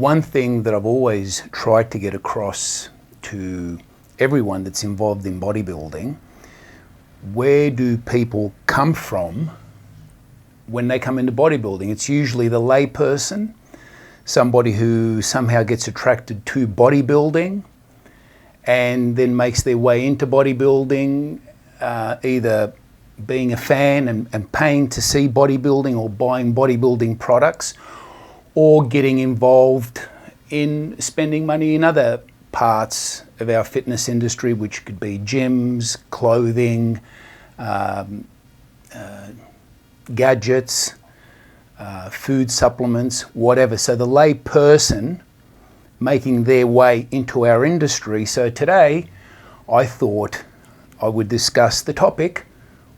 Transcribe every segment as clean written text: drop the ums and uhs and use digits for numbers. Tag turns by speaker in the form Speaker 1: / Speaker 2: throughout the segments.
Speaker 1: one thing that I've always tried to get across to everyone that's involved in bodybuilding, where do people come from when they come into bodybuilding? It's usually the layperson, somebody who somehow gets attracted to bodybuilding and then makes their way into bodybuilding, either being a fan and paying to see bodybuilding or buying bodybuilding products, or getting involved in spending money in other parts of our fitness industry, which could be gyms, clothing, gadgets, food supplements, whatever. So the lay person making their way into our industry. So today I thought I would discuss the topic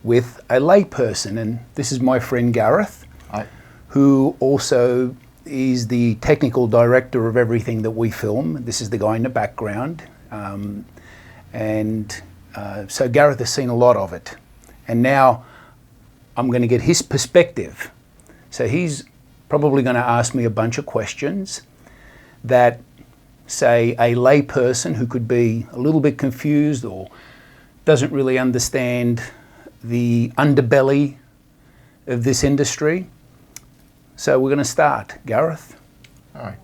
Speaker 1: with a lay person, and this is my friend Gareth.
Speaker 2: Hi. Who
Speaker 1: also is the technical director of everything that we film. This is the guy in the background. So Gareth has seen a lot of it. And now I'm going to get his perspective. So he's probably going to ask me a bunch of questions that, say, a lay person who could be a little bit confused or doesn't really understand the underbelly of this industry. So we're going to start. Gareth?
Speaker 2: All right.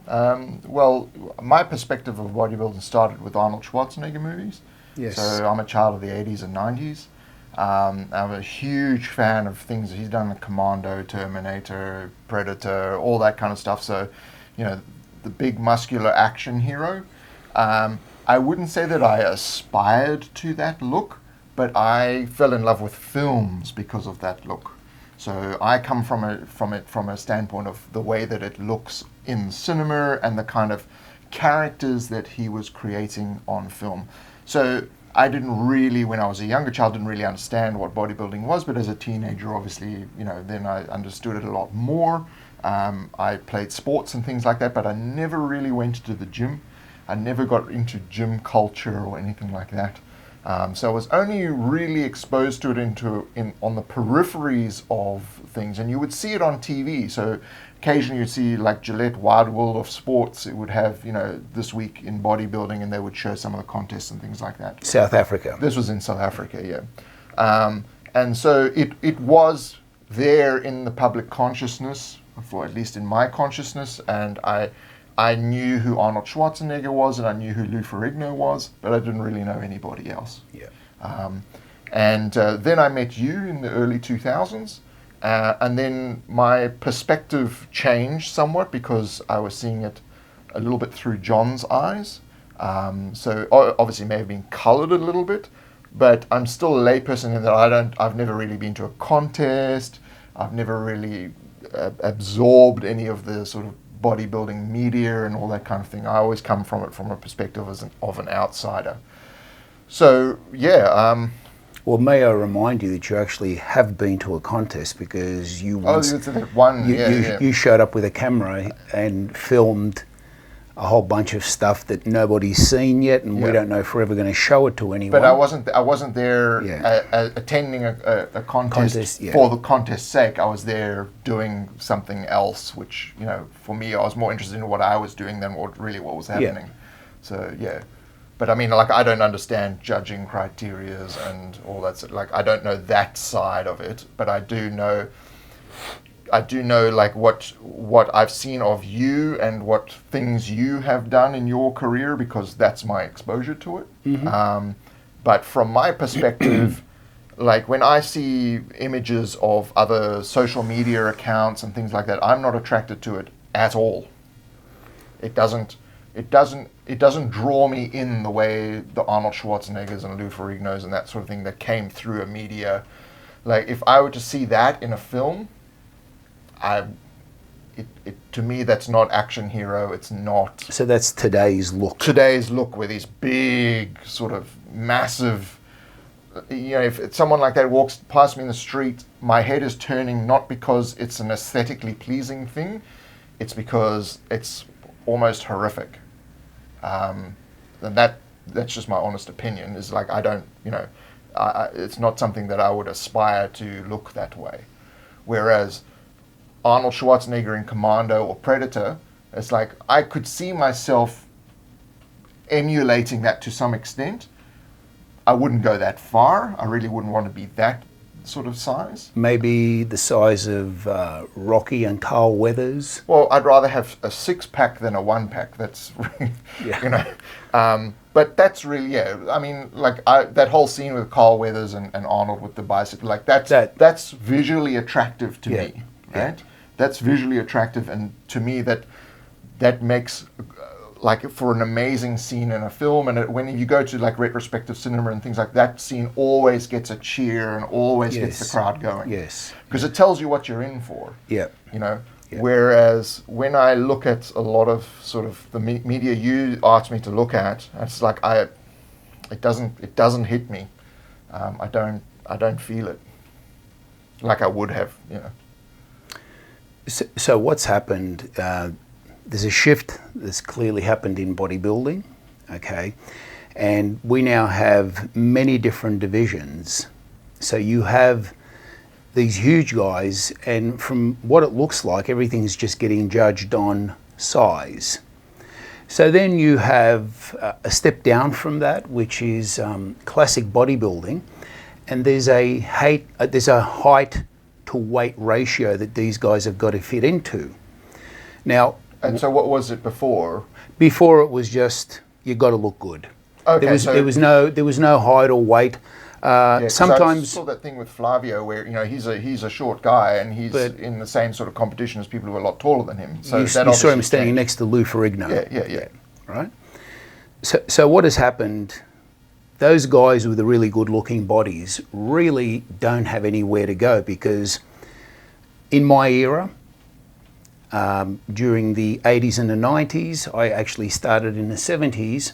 Speaker 2: Well, my perspective of bodybuilding started with Arnold Schwarzenegger movies.
Speaker 1: Yes.
Speaker 2: So I'm a child of the 80s and 90s. I'm a huge fan of things he's done, like Commando, Terminator, Predator, all that kind of stuff. So, the big muscular action hero. I wouldn't say that I aspired to that look, but I fell in love with films because of that look. So I come from a standpoint of the way that it looks in cinema and the kind of characters that he was creating on film. So I didn't really, when I was a younger child, didn't really understand what bodybuilding was, but as a teenager, obviously, then I understood it a lot more. I played sports and things like that, but I never really went to the gym. I never got into gym culture or anything like that. So I was only really exposed to it on the peripheries of things, and you would see it on TV. So occasionally you'd see like Gillette Wide World of Sports. It would have, this week in bodybuilding, and they would show some of the contests and things like that.
Speaker 1: South Africa.
Speaker 2: This was in South Africa, yeah. And so it was there in the public consciousness, for at least in my consciousness, and I knew who Arnold Schwarzenegger was, and I knew who Lou Ferrigno was, but I didn't really know anybody else.
Speaker 1: Yeah.
Speaker 2: Then I met you in the early 2000s, and then my perspective changed somewhat because I was seeing it a little bit through John's eyes. So obviously it may have been colored a little bit, but I'm still a layperson in that I've never really been to a contest. I've never really absorbed any of the sort of bodybuilding media and all that kind of thing. I always come from it from a perspective of an outsider. So yeah.
Speaker 1: Well, may I remind you that you actually have been to a contest, because you once you showed up with a camera and filmed a whole bunch of stuff that nobody's seen yet, and we don't know if we're ever going to show it to anyone.
Speaker 2: But I wasn't there attending a contest for the contest's sake. I was there doing something else, which, for me, I was more interested in what I was doing than what was happening. So yeah. But I mean, like, I don't understand judging criterias and all that. Like, I don't know that side of it, but I do know like what I've seen of you and what things you have done in your career, because that's my exposure to it. Mm-hmm. But from my perspective, like when I see images of other social media accounts and things like that, I'm not attracted to it at all. It doesn't draw me in the way the Arnold Schwarzeneggers and Lou Ferrignos and that sort of thing that came through a media. Like, if I were to see that in a film, to me, that's not action hero. It's not.
Speaker 1: So that's today's look.
Speaker 2: Today's look, with these big, sort of massive. If someone like that walks past me in the street, my head is turning, not because it's an aesthetically pleasing thing, it's because it's almost horrific. And that's just my honest opinion. Is like, I don't, it's not something that I would aspire to look that way. Whereas Arnold Schwarzenegger in Commando or Predator, It's like I could see myself emulating that to some extent. I wouldn't go that far. I really wouldn't want to be that sort of size.
Speaker 1: Maybe the size of Rocky and Carl Weathers.
Speaker 2: Well, I'd rather have a 6-pack than a 1-pack. That's,
Speaker 1: Yeah.
Speaker 2: you know. But that's really, yeah. I mean, like that whole scene with Carl Weathers and Arnold with the bicycle, like that's visually attractive to me, right? That's visually attractive, and to me that makes like for an amazing scene in a film. And when you go to like retrospective cinema and things like that, scene always gets a cheer and always gets the crowd going.
Speaker 1: Yes.
Speaker 2: Because it tells you what you're in for.
Speaker 1: Yeah.
Speaker 2: You know.
Speaker 1: Yeah.
Speaker 2: Whereas when I look at a lot of sort of the media you asked me to look at, it's like it doesn't hit me. I don't feel it like I would have. You know.
Speaker 1: So what's happened? There's a shift that's clearly happened in bodybuilding, okay, and we now have many different divisions. So you have these huge guys, and from what it looks like, everything's just getting judged on size. So then you have a step down from that, which is classic bodybuilding, and there's a height to weight ratio that these guys have got to fit into. Now,
Speaker 2: and so what was it before?
Speaker 1: Before it was just you got to look good.
Speaker 2: Okay,
Speaker 1: there was no height or weight. Sometimes
Speaker 2: I saw that thing with Flavio where, you know, he's a short guy and he's in the same sort of competition as people who are a lot taller than him. So
Speaker 1: you saw him standing next to Lou Ferrigno.
Speaker 2: Yeah.
Speaker 1: Right. So what has happened? Those guys with the really good-looking bodies really don't have anywhere to go, because in my era, during the 80s and the 90s, I actually started in the 70s,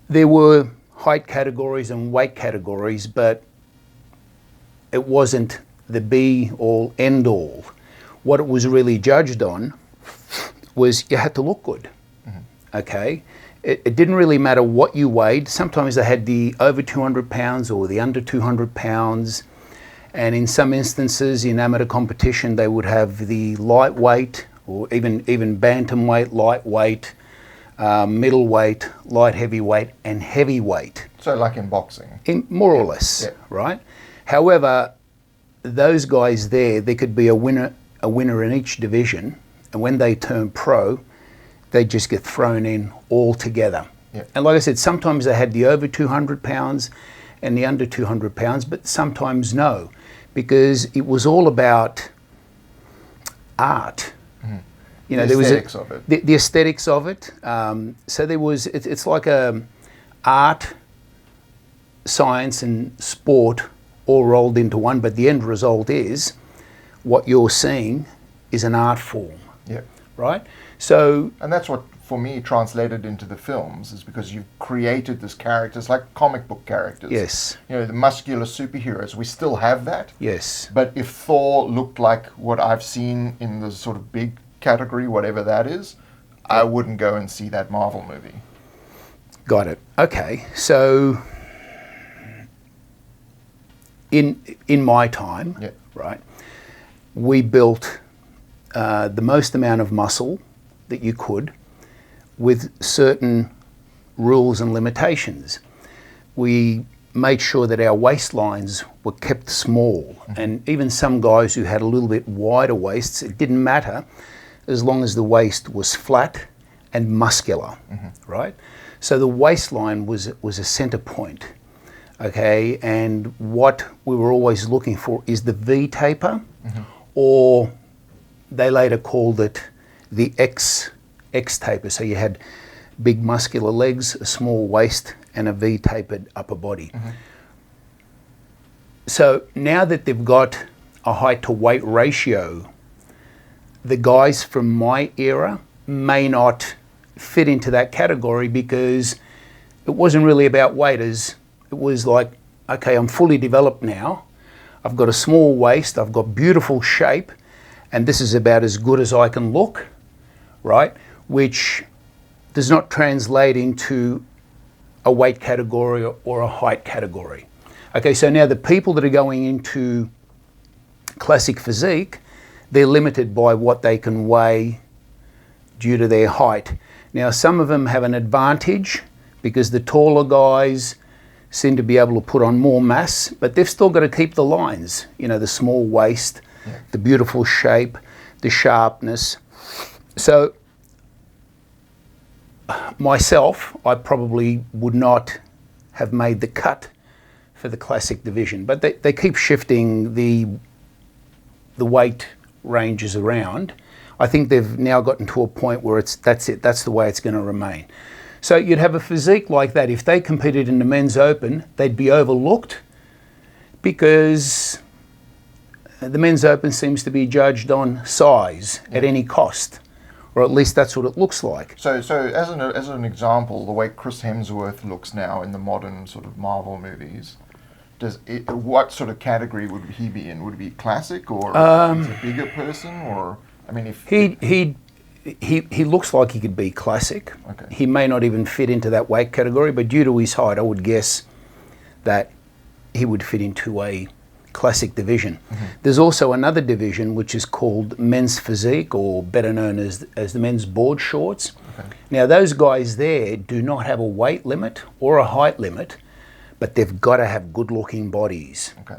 Speaker 1: there were height categories and weight categories, but it wasn't the be-all, end-all. What it was really judged on was you had to look good, okay? It didn't really matter what you weighed. Sometimes they had the over 200 pounds or the under 200 pounds. And in some instances, in amateur competition, they would have the lightweight or even bantamweight, lightweight, middleweight, light heavyweight, and heavyweight.
Speaker 2: So like in boxing?
Speaker 1: More or less, right? However, those guys there could be a winner in each division, and when they turn pro, they just get thrown in all together.
Speaker 2: Yeah.
Speaker 1: And like I said, sometimes they had the over 200 pounds and the under 200 pounds, but sometimes no, because it was all about art. You know,
Speaker 2: the aesthetics of it.
Speaker 1: The aesthetics of it. So there was, it's like art, science and sport all rolled into one, but the end result is what you're seeing is an art form.
Speaker 2: Yeah.
Speaker 1: Right? So,
Speaker 2: and that's what, for me, translated into the films, is because you've created this characters like comic book characters.
Speaker 1: yes,
Speaker 2: You know, the muscular superheroes, we still have that.
Speaker 1: yes,
Speaker 2: But if Thor looked like what I've seen in the sort of big category, whatever that is, I wouldn't go and see that Marvel movie.
Speaker 1: got it. Okay, so in my time, right, we built the most amount of muscle that you could with certain rules and limitations. We made sure that our waistlines were kept small, and even some guys who had a little bit wider waists, it didn't matter as long as the waist was flat and muscular, right? So the waistline was a center point, okay? And what we were always looking for is the V taper, or they later called it the X taper. So you had big muscular legs, a small waist, and a V-tapered upper body. So now that they've got a height to weight ratio, the guys from my era may not fit into that category, because it wasn't really about weight. It was like, okay, I'm fully developed now. I've got a small waist, I've got beautiful shape, and this is about as good as I can look, right? Which does not translate into a weight category or a height category. Okay, so now the people that are going into classic physique, they're limited by what they can weigh due to their height. Now, some of them have an advantage because the taller guys seem to be able to put on more mass, but they've still got to keep the lines, you know, the small waist, the beautiful shape, the sharpness. So myself, I probably would not have made the cut for the classic division, but they keep shifting the weight ranges around. I think they've now gotten to a point where that's it, that's the way it's going to remain. So you'd have a physique like that. If they competed in the men's open, they'd be overlooked because the men's open seems to be judged on size at any cost, or at least that's what it looks like.
Speaker 2: So as an example, the way Chris Hemsworth looks now in the modern sort of Marvel movies, what sort of category would he be in? Would he be classic, or is he a bigger person, or I mean, if he looks like he could be classic.
Speaker 1: Okay. He may not even fit into that weight category, but due to his height, I would guess that he would fit into a classic division. Mm-hmm. There's also another division which is called men's physique, or better known as the men's board shorts. Okay. Now, those guys there do not have a weight limit or a height limit, but they've got to have good-looking bodies. Okay.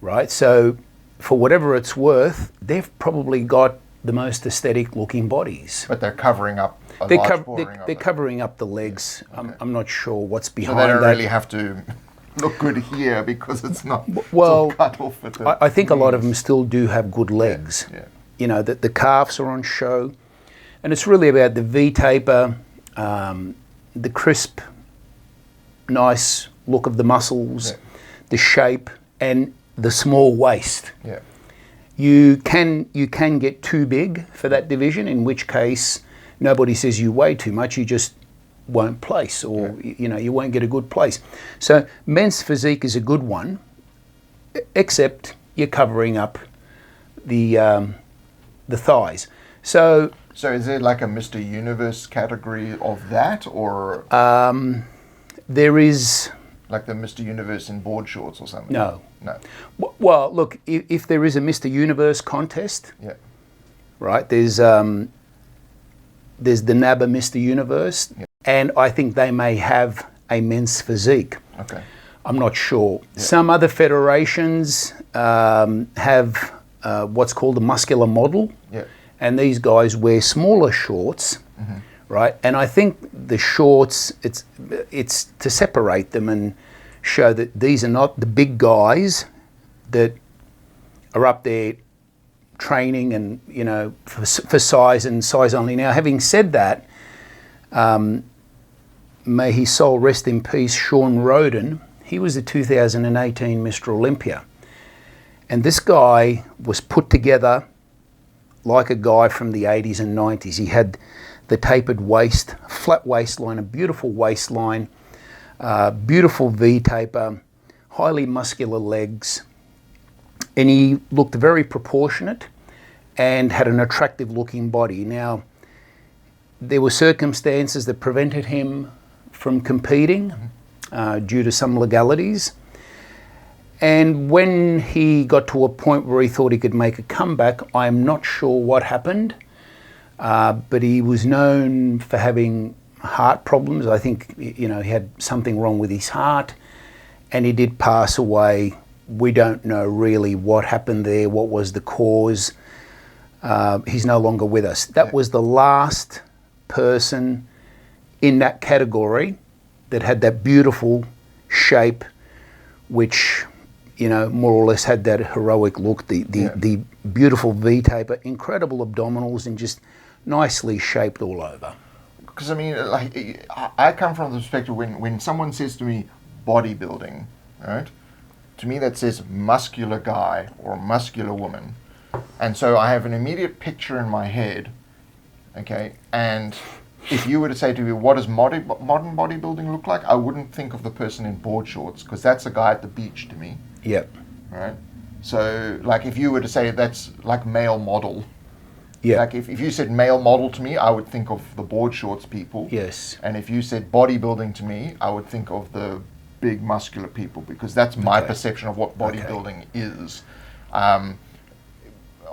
Speaker 1: Right? So, for whatever it's worth, they've probably got the most aesthetic-looking bodies.
Speaker 2: But they're covering up
Speaker 1: they're covering up the legs. Okay. I'm not sure what's behind that.
Speaker 2: So they don't really have to look good here because it's not cut off at the
Speaker 1: I think knees. A lot of them still do have good legs. Yeah. You know, that the calves are on show. And it's really about the V-taper, the crisp, nice look of the muscles, the shape, and the small waist. Yeah. You can get too big for that division, in which case nobody says you weigh too much, you just won't place, or you know, you won't get a good place. So men's physique is a good one, except you're covering up the thighs. So
Speaker 2: is there like a Mr. Universe category of that, or
Speaker 1: there is
Speaker 2: like the Mr. Universe in board shorts or something?
Speaker 1: No. Well, look, if there is a Mr. Universe contest, right, there's the NABA Mr. Universe, and I think they may have a men's physique. Okay. I'm not sure. Yeah. Some other federations have what's called a muscular model, and these guys wear smaller shorts, right? And I think the shorts, it's to separate them and show that these are not the big guys that are up there training and, you know, for size and size only. Now, having said that, may his soul rest in peace, Sean Roden, he was the 2018 Mr. Olympia. And this guy was put together like a guy from the 80s and 90s. He had the tapered waist, flat waistline, a beautiful waistline, beautiful V-taper, highly muscular legs, and he looked very proportionate and had an attractive looking body. Now, there were circumstances that prevented him from competing due to some legalities, and when he got to a point where he thought he could make a comeback, I'm not sure what happened, but he was known for having heart problems. I think, you know, he had something wrong with his heart, and he did pass away. We don't know really what happened there, what was the cause. He's no longer with us. That was the last person in that category that had that beautiful shape, which, you know, more or less had that heroic look, the beautiful V-taper, incredible abdominals, and just nicely shaped all over.
Speaker 2: Because I mean, like, I come from the perspective when someone says to me bodybuilding, right? To me that says muscular guy or muscular woman, and so I have an immediate picture in my head. Okay, and if you were to say to me, what does modern bodybuilding look like? I wouldn't think of the person in board shorts, because that's a guy at the beach to me.
Speaker 1: Yep.
Speaker 2: Right. So, like, if you were to say that's like male model.
Speaker 1: Yeah.
Speaker 2: Like if you said male model to me, I would think of the board shorts people.
Speaker 1: Yes.
Speaker 2: And if you said bodybuilding to me, I would think of the big muscular people, because that's my perception of what bodybuilding is.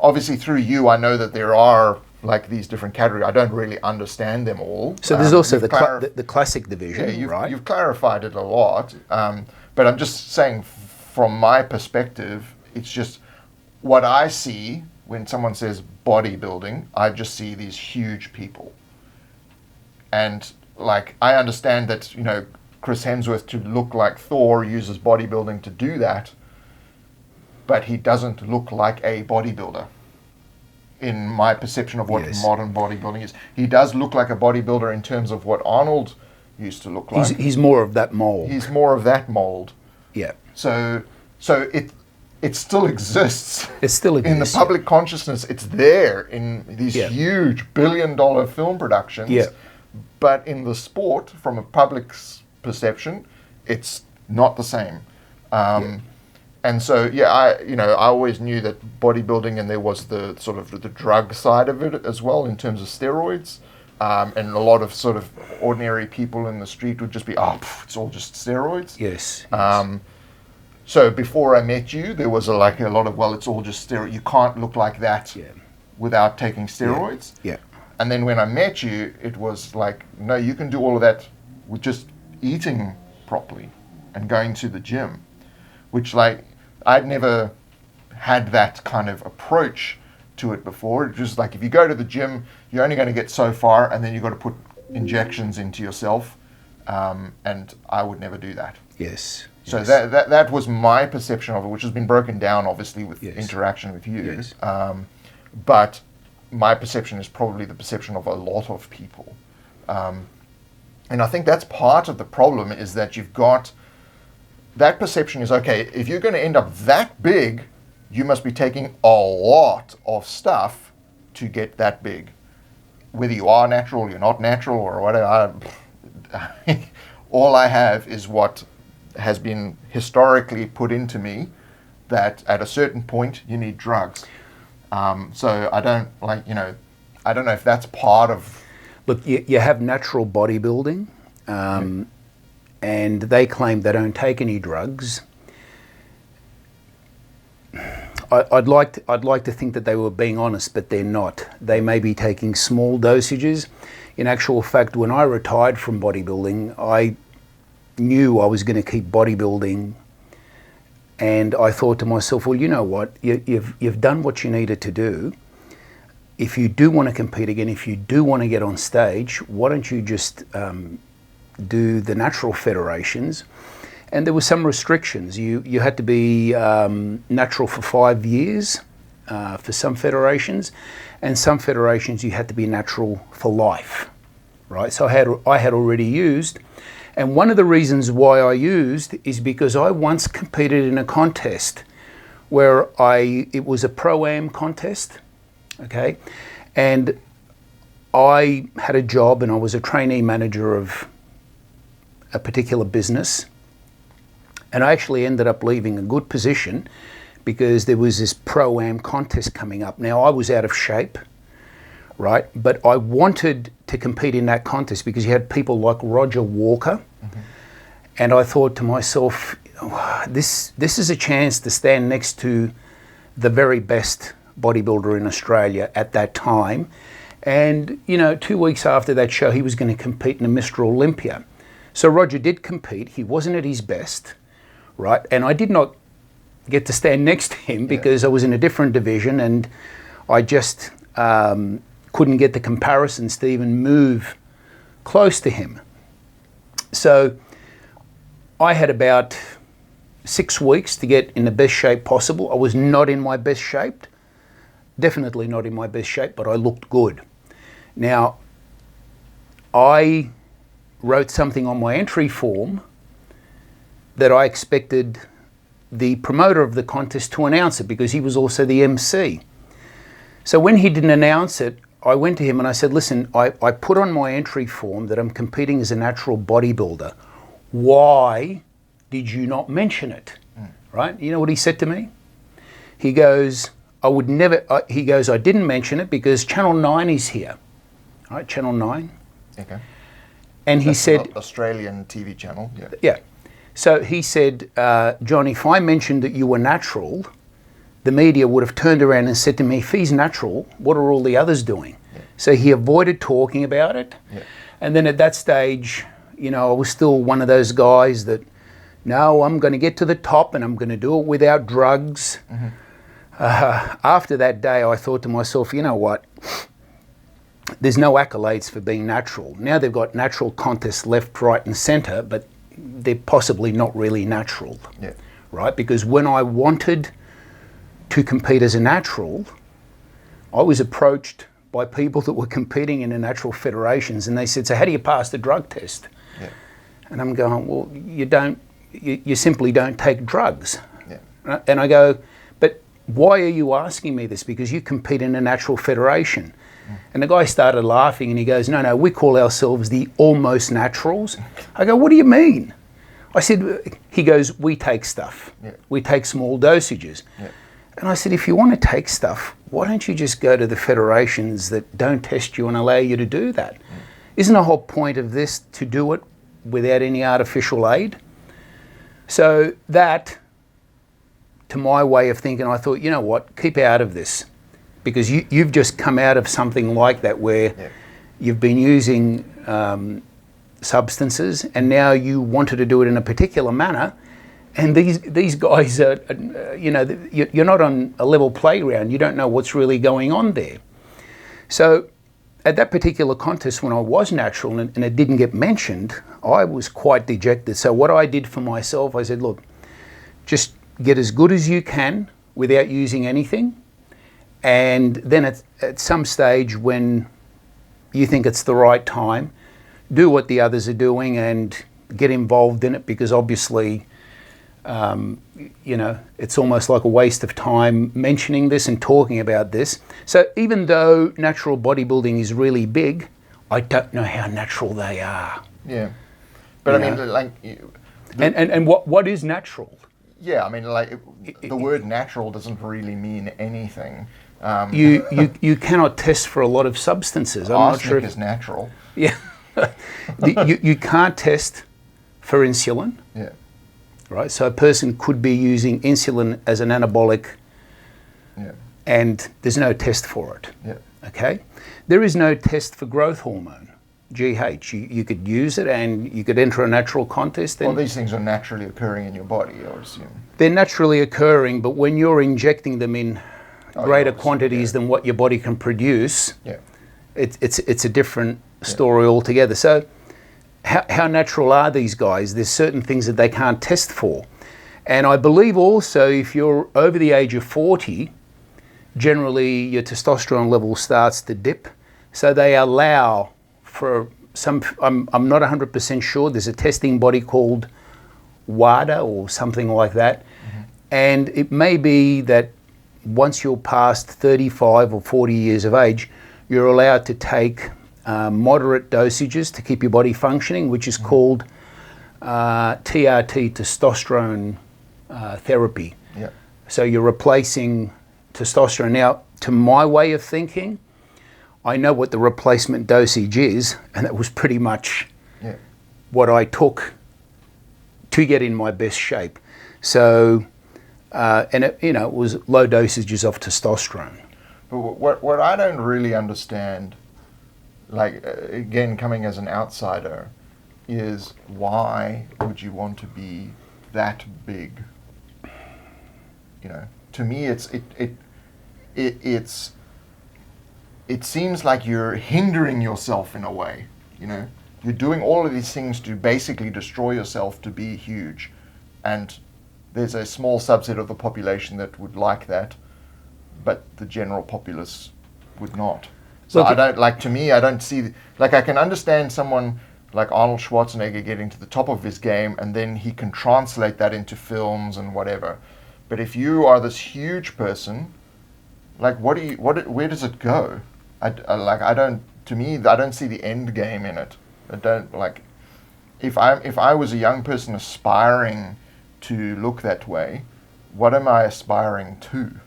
Speaker 2: Obviously through you, I know that there are like these different categories. I don't really understand them all.
Speaker 1: So there's also the classic division,
Speaker 2: yeah,
Speaker 1: right?
Speaker 2: You've clarified it a lot, but I'm just saying from my perspective, it's just what I see when someone says bodybuilding, I just see these huge people. And like, I understand that, you know, Chris Hemsworth, to look like Thor, uses bodybuilding to do that, but he doesn't look like a bodybuilder in my perception of what modern bodybuilding is. He does look like a bodybuilder in terms of what Arnold used to look like.
Speaker 1: He's more of that mold.
Speaker 2: He's more of that mold.
Speaker 1: Yeah.
Speaker 2: So it still exists.
Speaker 1: It still exists.
Speaker 2: In the public consciousness, it's there in these huge billion-dollar film productions.
Speaker 1: Yeah.
Speaker 2: But in the sport, from a public's perception, it's not the same. And so, I always knew that bodybuilding, and there was the sort of the drug side of it as well in terms of steroids. And a lot of sort of ordinary people in the street would just be, it's all just steroids.
Speaker 1: Yes.
Speaker 2: So before I met you, there was a lot of, it's all just steroids. You can't look like that without taking steroids.
Speaker 1: Yeah.
Speaker 2: And then when I met you, it was like, no, you can do all of that with just eating properly and going to the gym, which like I'd never had that kind of approach to it before. It's just like, if you go to the gym, you're only going to get so far, and then you've got to put injections into yourself, and I would never do that.
Speaker 1: Yes.
Speaker 2: So that was my perception of it, which has been broken down obviously with interaction with you.
Speaker 1: Yes.
Speaker 2: But my perception is probably the perception of a lot of people. And I think that's part of the problem, is that you've got that perception is, okay, if you're going to end up that big, you must be taking a lot of stuff to get that big. Whether you are natural, you're not natural, or whatever. All I have is what has been historically put into me, that at a certain point you need drugs. So I don't I don't know if that's part of...
Speaker 1: Look, you have natural bodybuilding, and they claim they don't take any drugs. I'd like to think that they were being honest, but they're not. They may be taking small dosages. In actual fact, when I retired from bodybuilding, I knew I was going to keep bodybuilding, and I thought to myself, well, you know what, you've done what you needed to do. If you do want to compete again, if you do want to get on stage, why don't you just do the natural federations? And there were some restrictions. You had to be natural for 5 years for some federations, and some federations you had to be natural for life, right? So I had already used, and one of the reasons why I used is because I once competed in a contest where it was a pro-am contest, okay, and I had a job and I was a trainee manager of a particular business. And I actually ended up leaving a good position because there was this pro-am contest coming up. Now, I was out of shape, right? But I wanted to compete in that contest because you had people like Roger Walker. Mm-hmm. And I thought to myself, this is a chance to stand next to the very best bodybuilder in Australia at that time. And, 2 weeks after that show, he was going to compete in a Mr. Olympia. So Roger did compete. He wasn't at his best. Right, and I did not get to stand next to him because I was in a different division, and I just couldn't get the comparisons to even move close to him. So I had about 6 weeks to get in the best shape possible. I was not in my best shape, definitely not in my best shape, but I looked good. Now, I wrote something on my entry form that I expected the promoter of the contest to announce it because he was also the MC. So when he didn't announce it, I went to him and I said, listen, I put on my entry form that I'm competing as a natural bodybuilder. Why did you not mention it? Right? You know what he said to me? He goes, I didn't mention it because Channel 9 is here. Right, Channel 9.
Speaker 2: Okay.
Speaker 1: And he said...
Speaker 2: Australian TV channel, yeah.
Speaker 1: Yeah. So he said, John, if I mentioned that you were natural, the media would have turned around and said to me, if he's natural, what are all the others doing? Yeah. So he avoided talking about it.
Speaker 2: Yeah.
Speaker 1: And then at that stage, you know, I was still one of those guys that, no, I'm going to get to the top and I'm going to do it without drugs. After that day, I thought to myself, you know what? There's no accolades for being natural. Now they've got natural contests left, right and centre, but they're possibly not really natural, right? Because when I wanted to compete as a natural, I was approached by people that were competing in the natural federations, and they said, so how do you pass the drug test?
Speaker 2: Yeah.
Speaker 1: And I'm going, well, you simply don't take drugs.
Speaker 2: Yeah.
Speaker 1: And I go, but why are you asking me this? Because you compete in a natural federation. And the guy started laughing and he goes, no, we call ourselves the almost naturals. I go, what do you mean? I said, he goes, we take stuff.
Speaker 2: Yeah.
Speaker 1: We take small dosages.
Speaker 2: Yeah.
Speaker 1: And I said, if you want to take stuff, why don't you just go to the federations that don't test you and allow you to do that? Isn't the whole point of this to do it without any artificial aid? So that, to my way of thinking, I thought, you know what, keep out of this. Because you've just come out of something like that where you've been using substances and now you wanted to do it in a particular manner. And these guys are, you know, you're not on a level playground. You don't know what's really going on there. So at that particular contest when I was natural and it didn't get mentioned, I was quite dejected. So what I did for myself, I said, look, just get as good as you can without using anything. And then at some stage when you think it's the right time, do what the others are doing and get involved in it, because obviously, you know, it's almost like a waste of time mentioning this and talking about this. So even though natural bodybuilding is really big, I don't know how natural they are.
Speaker 2: Yeah. But I mean, like...
Speaker 1: And what is natural?
Speaker 2: Yeah, I mean, like, the word natural doesn't really mean anything.
Speaker 1: You cannot test for a lot of substances. I'm not sure if
Speaker 2: is natural.
Speaker 1: Yeah. you can't test for insulin.
Speaker 2: Yeah.
Speaker 1: Right? So a person could be using insulin as an anabolic and there's no test for it.
Speaker 2: Yeah.
Speaker 1: Okay? There is no test for growth hormone, GH. You could use it and you could enter a natural contest.
Speaker 2: Well, these things are naturally occurring in your body, I would assume.
Speaker 1: They're naturally occurring, but when you're injecting them in greater quantities than what your body can produce, it's a different story altogether. So how natural are these guys? There's certain things that they can't test for. And I believe also if you're over the age of 40, generally your testosterone level starts to dip. So they allow for some, I'm not 100% sure, there's a testing body called WADA or something like that. And it may be that once you're past 35 or 40 years of age, you're allowed to take moderate dosages to keep your body functioning, which is called TRT, testosterone therapy.
Speaker 2: Yeah.
Speaker 1: So you're replacing testosterone. Now, to my way of thinking, I know what the replacement dosage is, and that was pretty much what I took to get in my best shape. So, and it, you know, it was low dosages of testosterone.
Speaker 2: But what I don't really understand, like, again, coming as an outsider, is why would you want to be that big? You know, to me, it seems like you're hindering yourself in a way. You know, you're doing all of these things to basically destroy yourself to be huge, and there's a small subset of the population that would like that, but the general populace would not. So
Speaker 1: Look,
Speaker 2: I don't, like, to me, I don't see, like, I can understand someone like Arnold Schwarzenegger getting to the top of his game and then he can translate that into films and whatever. But if you are this huge person, like, where does it go? I don't see the end game in it. I don't, like, if I was a young person aspiring to look that way, what am I aspiring to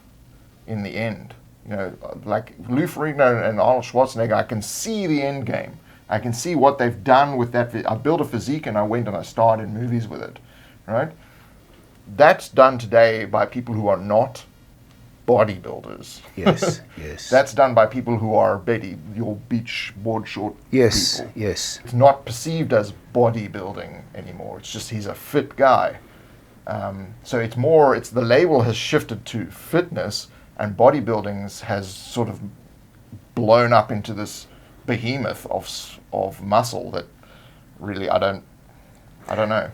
Speaker 2: in the end? You know, like Lou Ferrigno and Arnold Schwarzenegger, I can see the end game. I can see what they've done with that. I built a physique and I went and I starred in movies with it, right? That's done today by people who are not bodybuilders.
Speaker 1: Yes, yes.
Speaker 2: That's done by people who are your beach board short
Speaker 1: Yes,
Speaker 2: people.
Speaker 1: yes.
Speaker 2: It's not perceived as bodybuilding anymore. It's just he's a fit guy. So it's the label has shifted to fitness, and bodybuilding has sort of blown up into this behemoth of muscle that really I don't know.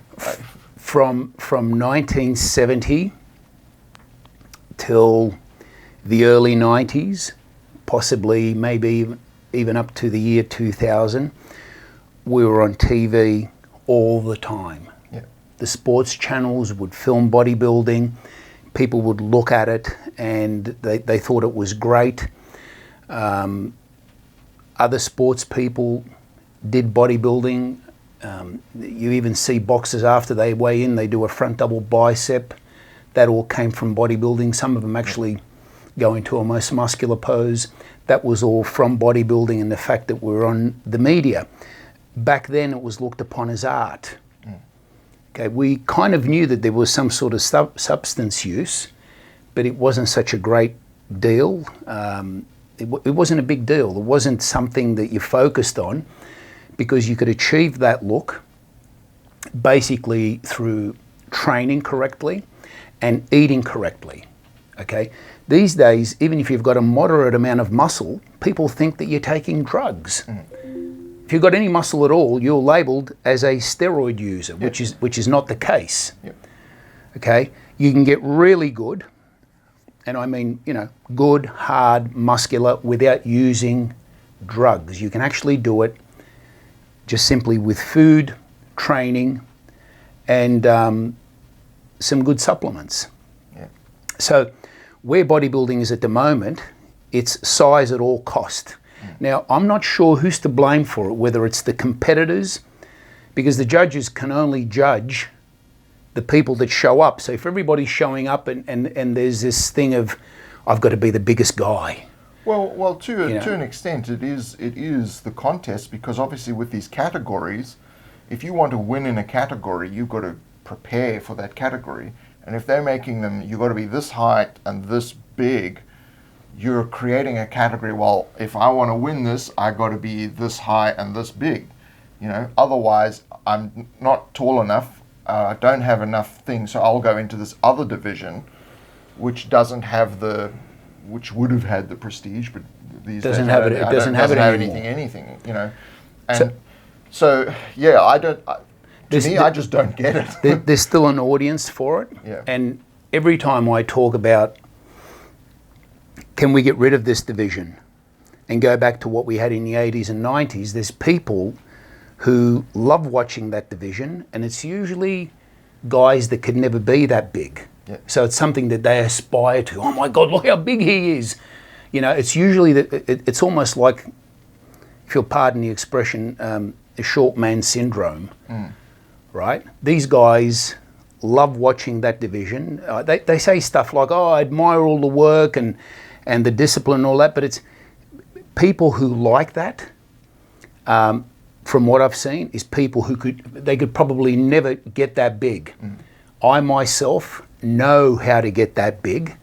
Speaker 1: From 1970 till the early 90s, possibly maybe even up to the year 2000, we were on TV all the time.
Speaker 2: Yeah.
Speaker 1: The sports channels would film bodybuilding, people would look at it and they thought it was great. Other sports people did bodybuilding. You even see boxers after they weigh in, they do a front double bicep. That all came from bodybuilding. Some of them actually go into a most muscular pose. That was all from bodybuilding and the fact that we're on the media. Back then it was looked upon as art. Okay, we kind of knew that there was some sort of substance use, but it wasn't such a great deal. It wasn't a big deal. It wasn't something that you focused on because you could achieve that look basically through training correctly and eating correctly. Okay, these days, even if you've got a moderate amount of muscle, people think that you're taking drugs. If you've got any muscle at all, you're labelled as a steroid user, which is not the case. Okay, you can get really good, and I mean, good, hard, muscular without using drugs. You can actually do it just simply with food, training, and some good supplements. So where bodybuilding is at the moment, it's size at all cost. Now, I'm not sure who's to blame for it, whether it's the competitors, because the judges can only judge the people that show up. So if everybody's showing up and there's this thing of, I've got to be the biggest guy.
Speaker 2: Well, to an extent, it is the contest, because obviously with these categories, if you want to win in a category, you've got to prepare for that category. And if they're making them, you've got to be this height and this big, you're creating a category. Well, if I want to win this, I got to be this high and this big. Otherwise, I'm not tall enough. I don't have enough things, so I'll go into this other division, which doesn't have which would have had the prestige, but these
Speaker 1: doesn't
Speaker 2: days
Speaker 1: have it. It doesn't have it anymore.
Speaker 2: anything. And so yeah, I don't. I just don't get it.
Speaker 1: There's still an audience for it.
Speaker 2: Yeah.
Speaker 1: And every time I talk about, can we get rid of this division and go back to what we had in the 80s and 90s, there's people who love watching that division, and it's usually guys that could never be that big.
Speaker 2: Yeah.
Speaker 1: So it's something that they aspire to. Oh my God, look how big he is. It's usually, it's almost like, if you'll pardon the expression, a short man syndrome. Right? These guys love watching that division. They say stuff like, oh, I admire all the work and the discipline and all that, but it's people who like that, from what I've seen, is people who could probably never get that big. I myself know how to get that big.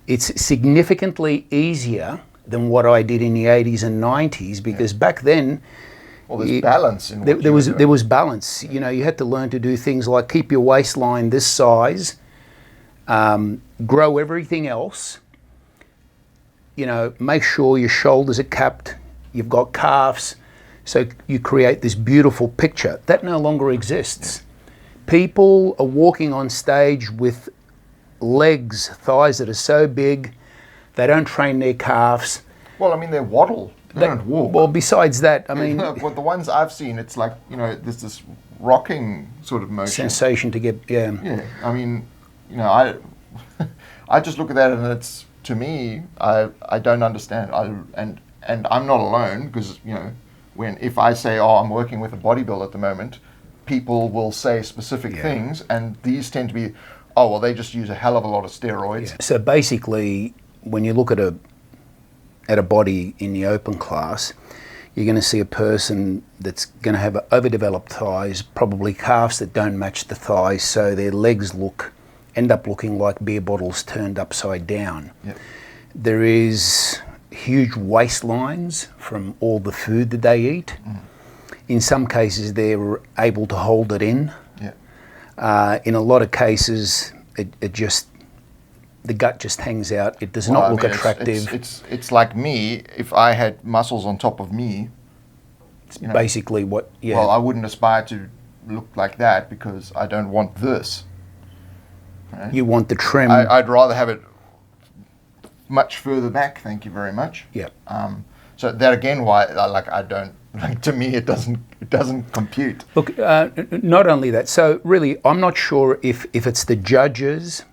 Speaker 1: It's significantly easier than what I did in the 80s and 90s, because back then,
Speaker 2: well, there's balance in what
Speaker 1: there was balance. You had to learn to do things like keep your waistline this size, grow everything else. Make sure your shoulders are capped, you've got calves, so you create this beautiful picture. That no longer exists. People are walking on stage with legs, thighs that are so big, they don't train their calves.
Speaker 2: Well, I mean, they waddle. They don't walk.
Speaker 1: Well, besides that, I mean...
Speaker 2: Well, the ones I've seen, it's like, there's this rocking sort of motion.
Speaker 1: Sensation to get,
Speaker 2: Yeah, I mean, I just look at that and it's, to me, I don't understand. And I'm not alone, because, if I say, oh, I'm working with a bodybuilder at the moment, people will say specific things, and these tend to be, oh, well, they just use a hell of a lot of steroids.
Speaker 1: Yeah. So basically, when you look at a body in the open class, you're going to see a person that's going to have overdeveloped thighs, probably calves that don't match the thighs, so their legs look end up looking like beer bottles turned upside down.
Speaker 2: Yep.
Speaker 1: There is huge waistlines from all the food that they eat. In some cases, they're able to hold it in. In a lot of cases, the gut just hangs out. It does not look attractive.
Speaker 2: It's like me. If I had muscles on top of me,
Speaker 1: it's basically what. Yeah.
Speaker 2: Well, I wouldn't aspire to look like that because I don't want this. Right?
Speaker 1: You want the trim.
Speaker 2: I'd rather have it much further back. Thank you very much.
Speaker 1: Yeah.
Speaker 2: So that again, why I don't like, to me it doesn't compute.
Speaker 1: Look, not only that. So really, I'm not sure if it's the judges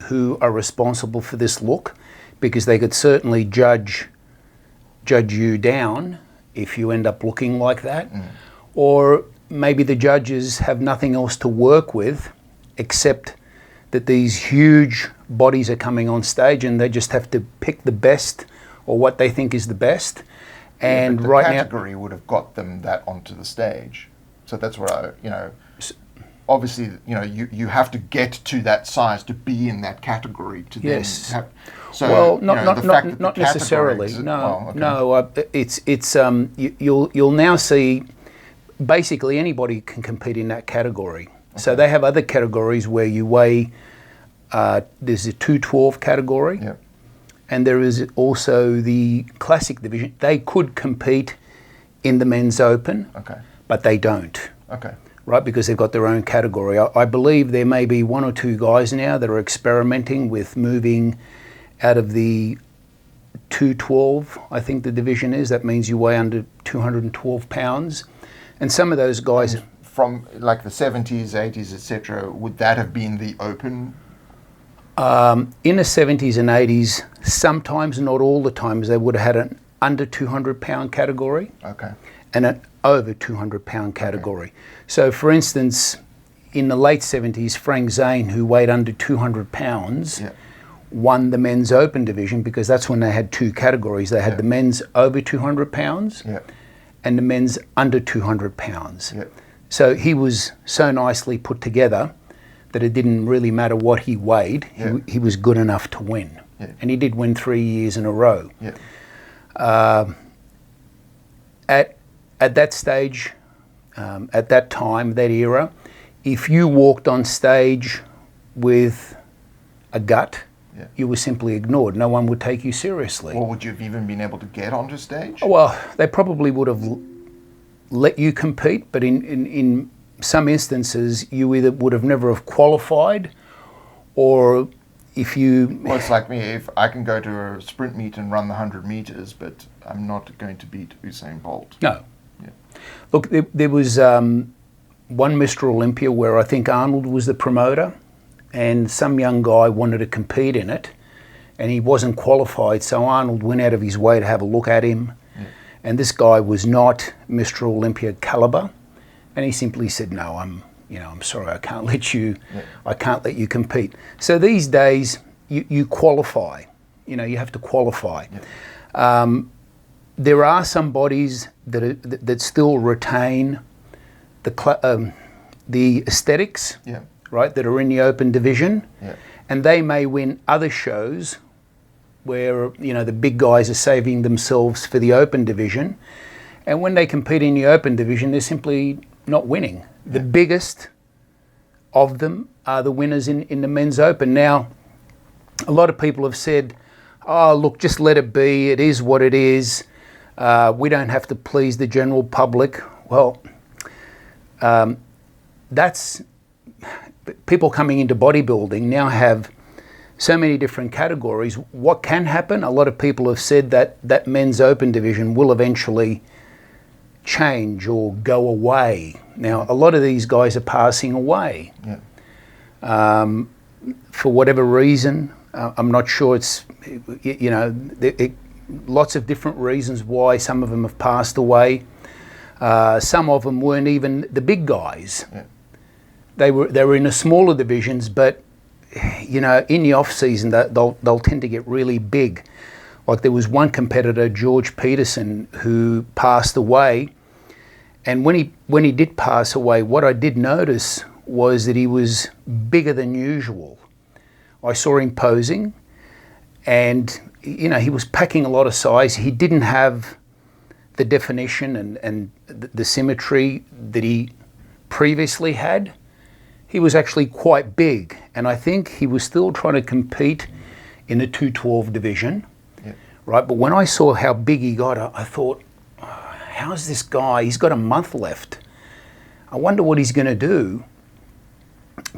Speaker 1: who are responsible for this look, because they could certainly judge you down if you end up looking like that, or maybe the judges have nothing else to work with except that these huge bodies are coming on stage and they just have to pick the best or what they think is the best. And
Speaker 2: but the
Speaker 1: right
Speaker 2: category would have got them that onto the stage. So that's what obviously, you have to get to that size to be in that category to
Speaker 1: yes.
Speaker 2: then have. So,
Speaker 1: well, not necessarily. No, it's you'll now see basically anybody can compete in that category. Okay. So they have other categories where you weigh. There's a 212 category,
Speaker 2: yep.
Speaker 1: And there is also the classic division. They could compete in the men's open,
Speaker 2: okay,
Speaker 1: but they don't.
Speaker 2: Okay.
Speaker 1: Right, because they've got their own category. I believe there may be one or two guys now that are experimenting with moving out of the 212, I think the division is. That means you weigh under 212 pounds. And some of those guys...
Speaker 2: And from like the 70s, 80s, etc., would that have been the open?
Speaker 1: In the 70s and 80s, sometimes, not all the times, they would have had an under 200 pound category.
Speaker 2: Okay.
Speaker 1: And an over 200 pound category. Okay. So for instance, in the late 70s, Frank Zane, who weighed under 200 pounds, yeah. won the men's open division because that's when they had two categories. They had yeah. the men's over 200 pounds yeah. and the men's under 200 pounds. Yeah. So he was so nicely put together that it didn't really matter what he weighed. Yeah. He was good enough to win. Yeah. And he did win 3 years in a row. Yeah. At that stage, at that time, that era, if you walked on stage with a gut, yeah. you were simply ignored. No one would take you seriously.
Speaker 2: Or would you have even been able to get onto stage?
Speaker 1: Well, they probably would have let you compete, but in some instances, you either would have never have qualified, or if you...
Speaker 2: Well, it's like me. If I can go to a sprint meet and run the 100 meters, but I'm not going to beat Usain Bolt.
Speaker 1: No. Yeah. Look, there was one Mr. Olympia where I think Arnold was the promoter, and some young guy wanted to compete in it, and he wasn't qualified, so Arnold went out of his way to have a look at him, yeah. and this guy was not Mr. Olympia caliber, and he simply said, "No, I'm sorry, I can't let you, yeah. I can't let you compete." So these days, you qualify. You have to qualify. Yeah. There are some bodies that still retain the aesthetics, yeah. right, that are in the open division, yeah. and they may win other shows where the big guys are saving themselves for the open division, and when they compete in the open division, they're simply not winning. Yeah. The biggest of them are the winners in the men's open. Now, a lot of people have said, "Oh, look, just let it be. It is what it is. We don't have to please the general public." Well, that's people coming into bodybuilding now have so many different categories. What can happen? A lot of people have said that men's open division will eventually change or go away. Now, a lot of these guys are passing away. Yeah. For whatever reason. I'm not sure. It's lots of different reasons why some of them have passed away. Some of them weren't even the big guys. Yeah. They were in the smaller divisions, but in the off season they'll tend to get really big. Like there was one competitor, George Peterson, who passed away, and when he did pass away, what I did notice was that he was bigger than usual. I saw him posing, and he was packing a lot of size. He didn't have the definition and the symmetry that he previously had. He was actually quite big, and I think he was still trying to compete in the 212 division, right? But when I saw how big he got, I thought, how's this guy? He's got a month left. I wonder what he's going to do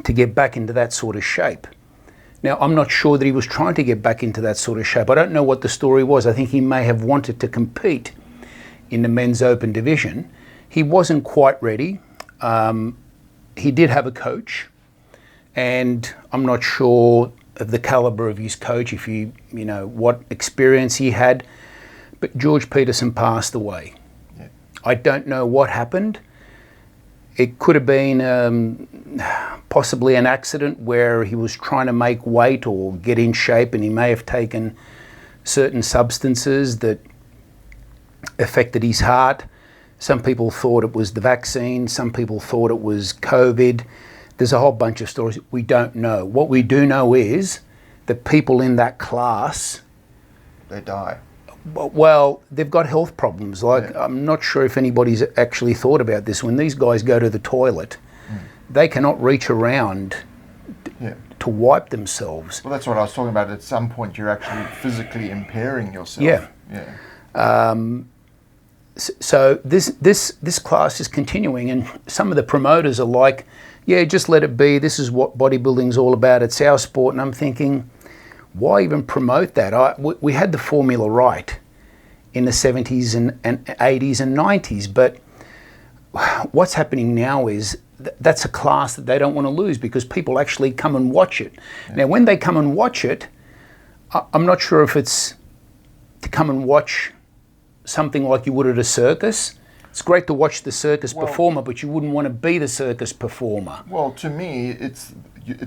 Speaker 1: to get back into that sort of shape. Now, I'm not sure that he was trying to get back into that sort of shape. I don't know what the story was. I think he may have wanted to compete in the men's open division. He wasn't quite ready. He did have a coach, and I'm not sure of the caliber of his coach, if what experience he had. But George Peterson passed away. Yeah. I don't know what happened. It could have been possibly an accident where he was trying to make weight or get in shape, and he may have taken certain substances that affected his heart. Some people thought it was the vaccine. Some people thought it was COVID. There's a whole bunch of stories. We don't know. What we do know is that people in that class,
Speaker 2: they die.
Speaker 1: Well, they've got health problems. I'm not sure if anybody's actually thought about this. When these guys go to the toilet, they cannot reach around to wipe themselves.
Speaker 2: Well, that's what I was talking about. At some point, you're actually physically impairing yourself.
Speaker 1: Yeah. So this class is continuing, and some of the promoters are like, yeah, just let it be. This is what bodybuilding's all about. It's our sport. And I'm thinking, why even promote that? We had the formula right in the 70s and 80s and 90s, but what's happening now is that's a class that they don't want to lose because people actually come and watch it. Yeah. Now, when they come and watch it, I'm not sure if it's to come and watch something like you would at a circus. It's great to watch the circus performer, but you wouldn't want to be the circus performer.
Speaker 2: Well, to me, it's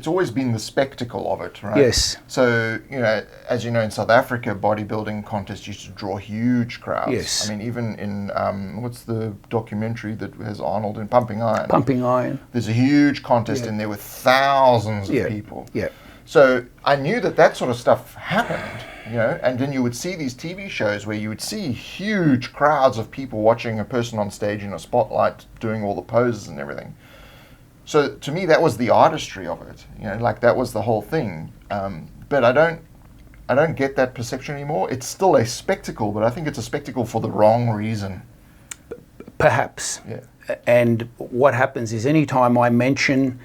Speaker 2: always been the spectacle of it, right?
Speaker 1: Yes.
Speaker 2: So, as you know, in South Africa, bodybuilding contests used to draw huge crowds.
Speaker 1: Yes.
Speaker 2: I mean, even in, what's the documentary that has Arnold in Pumping Iron?
Speaker 1: Pumping Iron.
Speaker 2: There's a huge contest in there with thousands of people.
Speaker 1: Yeah.
Speaker 2: So I knew that sort of stuff happened. And then you would see these TV shows where you would see huge crowds of people watching a person on stage in a spotlight doing all the poses and everything. So to me, that was the artistry of it. That was the whole thing. But I don't get that perception anymore. It's still a spectacle, but I think it's a spectacle for the wrong reason.
Speaker 1: Perhaps.
Speaker 2: Yeah.
Speaker 1: And what happens is anytime I mention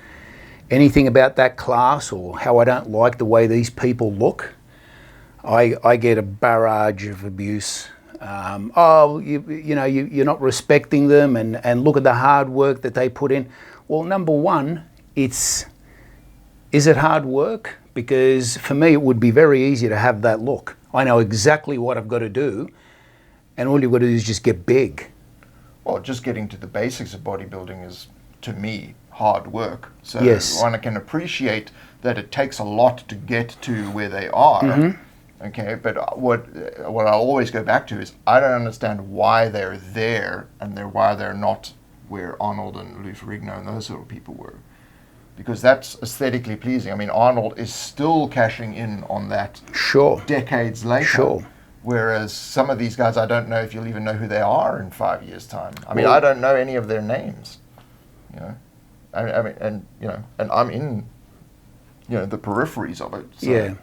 Speaker 1: anything about that class or how I don't like the way these people look, I get a barrage of abuse. You're not respecting them, and look at the hard work that they put in. Well, number one, is it hard work? Because for me, it would be very easy to have that look. I know exactly what I've got to do, and all you've got to do is just get big.
Speaker 2: Well, just getting to the basics of bodybuilding is, to me, hard work. So
Speaker 1: yes.
Speaker 2: One can appreciate that it takes a lot to get to where they are. Mm-hmm. Okay, but what I always go back to is I don't understand why they're there and why they're not where Arnold and Lou Ferrigno and those sort of people were. Because that's aesthetically pleasing. I mean, Arnold is still cashing in on that decades later. Sure. Whereas some of these guys, I don't know if you'll even know who they are in 5 years' time. I mean, I don't know any of their names. And I'm in, the peripheries of it. So.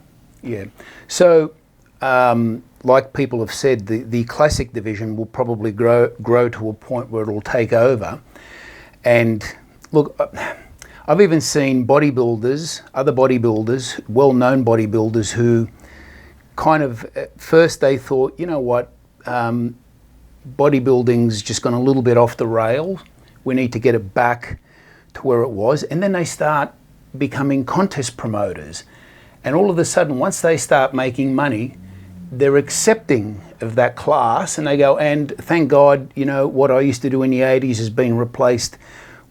Speaker 1: Yeah. So, like people have said, the classic division will probably grow to a point where it will take over. And look, I've even seen other bodybuilders, well-known bodybuilders, who kind of, at first they thought, you know what, bodybuilding's just gone a little bit off the rail. We need to get it back to where it was. And then they start becoming contest promoters. And all of a sudden, once they start making money, they're accepting of that class, and they go, and thank God, what I used to do in the 80s has been replaced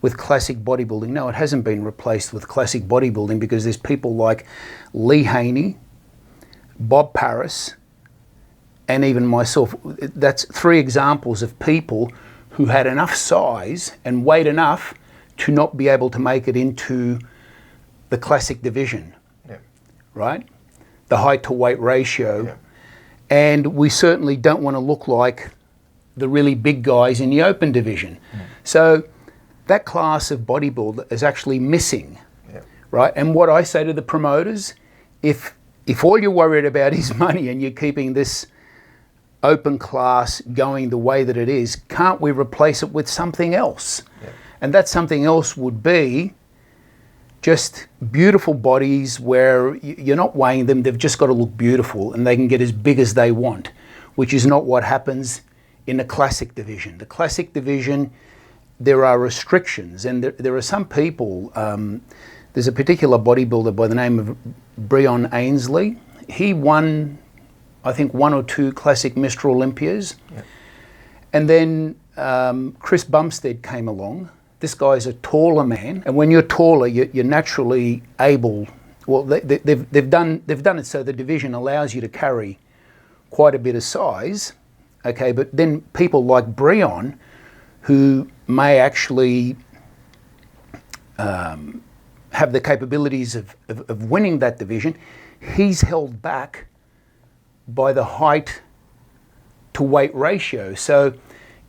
Speaker 1: with classic bodybuilding. No, it hasn't been replaced with classic bodybuilding, because there's people like Lee Haney, Bob Paris, and even myself. That's 3 examples of people who had enough size and weighed enough to not be able to make it into the classic division, right? The height to weight ratio. And we certainly don't want to look like the really big guys in the open division. So that class of bodybuilder is actually missing, right? And what I say to the promoters, if all you're worried about is money and you're keeping this open class going the way that it is, can't we replace it with something else? And that something else would be just beautiful bodies where you're not weighing them, they've just got to look beautiful and they can get as big as they want, which is not what happens in the classic division. The classic division, there are restrictions, and there are some people, there's a particular bodybuilder by the name of Breon Ainsley. He won, I think, 1 or 2 classic Mr. Olympias. And then Chris Bumstead came along. This guy's a taller man, and when you're taller, you're naturally able. Well, they've done it so the division allows you to carry quite a bit of size, okay. But then people like Breon, who may actually have the capabilities of winning that division, he's held back by the height to weight ratio. So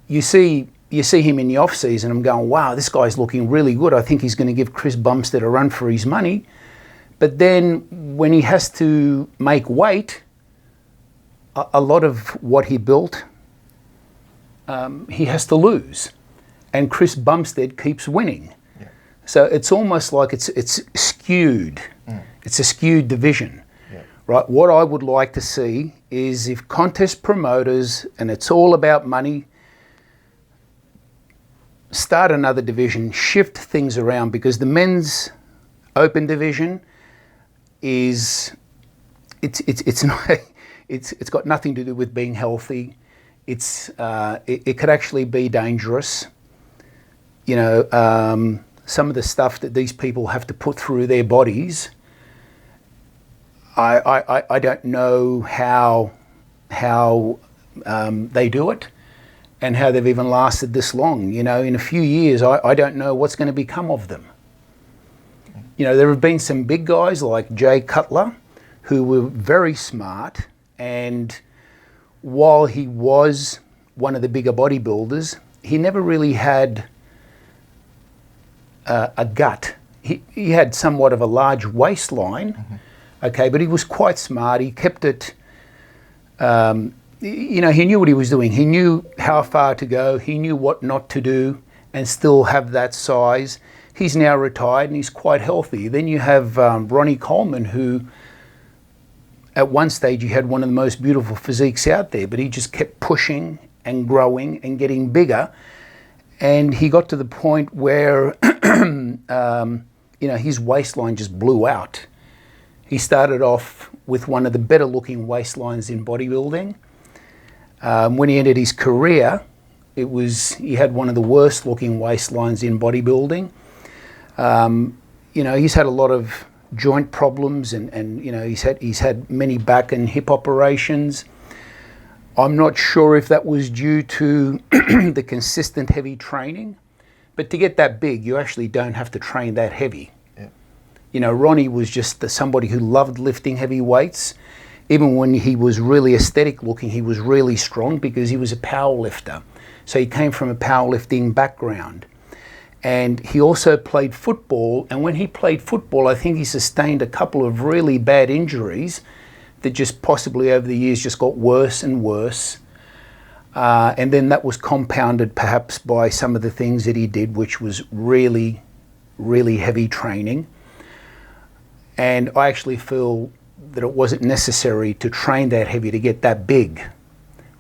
Speaker 1: you see him in the off season, I'm going, wow, this guy's looking really good. I think he's going to give Chris Bumstead a run for his money. But then when he has to make weight, a lot of what he built, he has to lose. And Chris Bumstead keeps winning. So it's almost like it's skewed. It's a skewed division. Right? What I would like to see is if contest promoters, and it's all about money, start another division, shift things around, because the men's open division it's got nothing to do with being healthy. It could actually be dangerous. You know, some of the stuff that these people have to put through their bodies, I don't know how they do it, and how they've even lasted this long. You know, in a few years, I don't know what's going to become of them. You know, there have been some big guys like Jay Cutler who were very smart, and while he was one of the bigger bodybuilders, he never really had a gut. He had somewhat of a large waistline, okay, but he was quite smart. He kept it, you know, he knew what he was doing. He knew how far to go. He knew what not to do and still have that size. He's now retired and he's quite healthy. Then you have Ronnie Coleman, who at one stage he had one of the most beautiful physiques out there, but he just kept pushing and growing and getting bigger. And he got to the point where, you know, his waistline just blew out. He started off with one of the better looking waistlines in bodybuilding. When he ended his career, he had one of the worst looking waistlines in bodybuilding. You know, he's had a lot of joint problems, and you know, he's had many back and hip operations. I'm not sure if that was due to the consistent heavy training, but to get that big, you actually don't have to train that heavy. You know, Ronnie was just somebody who loved lifting heavy weights. Even when he was really aesthetic looking, he was really strong because he was a power lifter. So he came from a powerlifting background. And he also played football. And when he played football, I think he sustained a couple of really bad injuries that just possibly over the years just got worse and worse. And then that was compounded perhaps by some of the things that he did, which was really, really heavy training. And I actually feel that it wasn't necessary to train that heavy to get that big,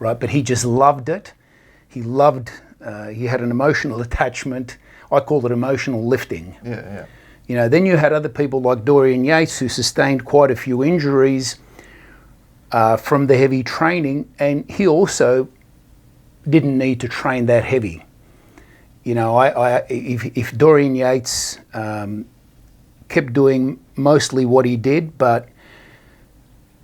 Speaker 1: right? But he just loved it. He had an emotional attachment. I call it emotional lifting. You know, then you had other people like Dorian Yates, who sustained quite a few injuries from the heavy training, and he also didn't need to train that heavy. You know, if Dorian Yates kept doing mostly what he did, but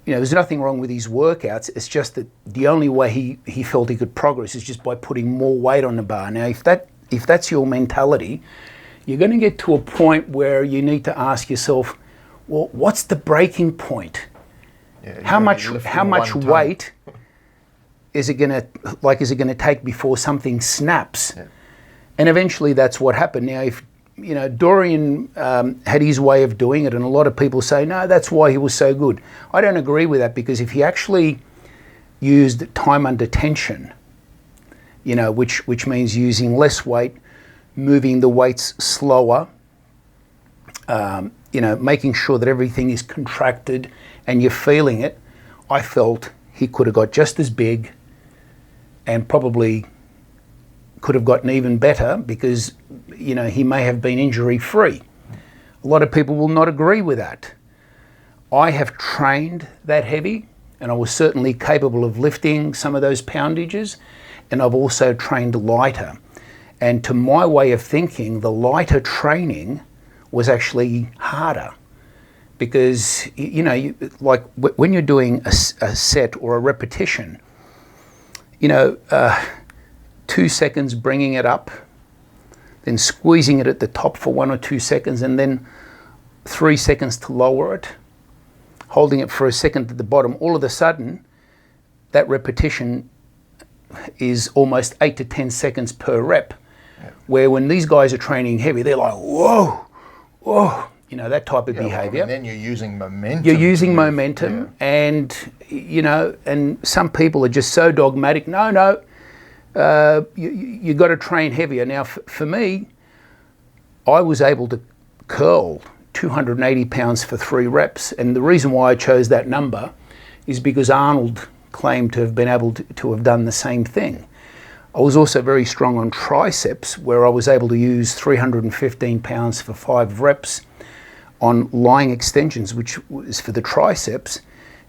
Speaker 1: you know, there's nothing wrong with his workouts. It's just that the only way he felt he could progress is just by putting more weight on the bar. Now, if that's your mentality, you're going to get to a point where you need to ask yourself, well, what's the breaking point?
Speaker 2: Yeah,
Speaker 1: how much weight is it going to take before something snaps?
Speaker 2: Yeah.
Speaker 1: And eventually that's what happened. Now, if Dorian had his way of doing it, and a lot of people say, no, that's why he was so good. I don't agree with that, because if he actually used time under tension, which means using less weight, moving the weights slower, making sure that everything is contracted and you're feeling it, I felt he could have got just as big and probably could have gotten even better, because he may have been injury free. A lot of people will not agree with that. I have trained that heavy, and I was certainly capable of lifting some of those poundages, and I've also trained lighter. And to my way of thinking, the lighter training was actually harder, because like when you're doing a set or a repetition, 2 seconds bringing it up, then squeezing it at the top for 1 or 2 seconds, and then 3 seconds to lower it, holding it for a second at the bottom. All of a sudden, that repetition is almost 8 to 10 seconds per rep. Yeah. Where when these guys are training heavy, they're like, whoa, that type of behavior.
Speaker 2: And then you're using momentum.
Speaker 1: You're using momentum, and and some people are just so dogmatic. No, you got to train heavier. Now, for me, I was able to curl 280 pounds for 3 reps, and the reason why I chose that number is because Arnold claimed to have been able to have done the same thing. I was also very strong on triceps, where I was able to use 315 pounds for 5 reps on lying extensions, which was for the triceps,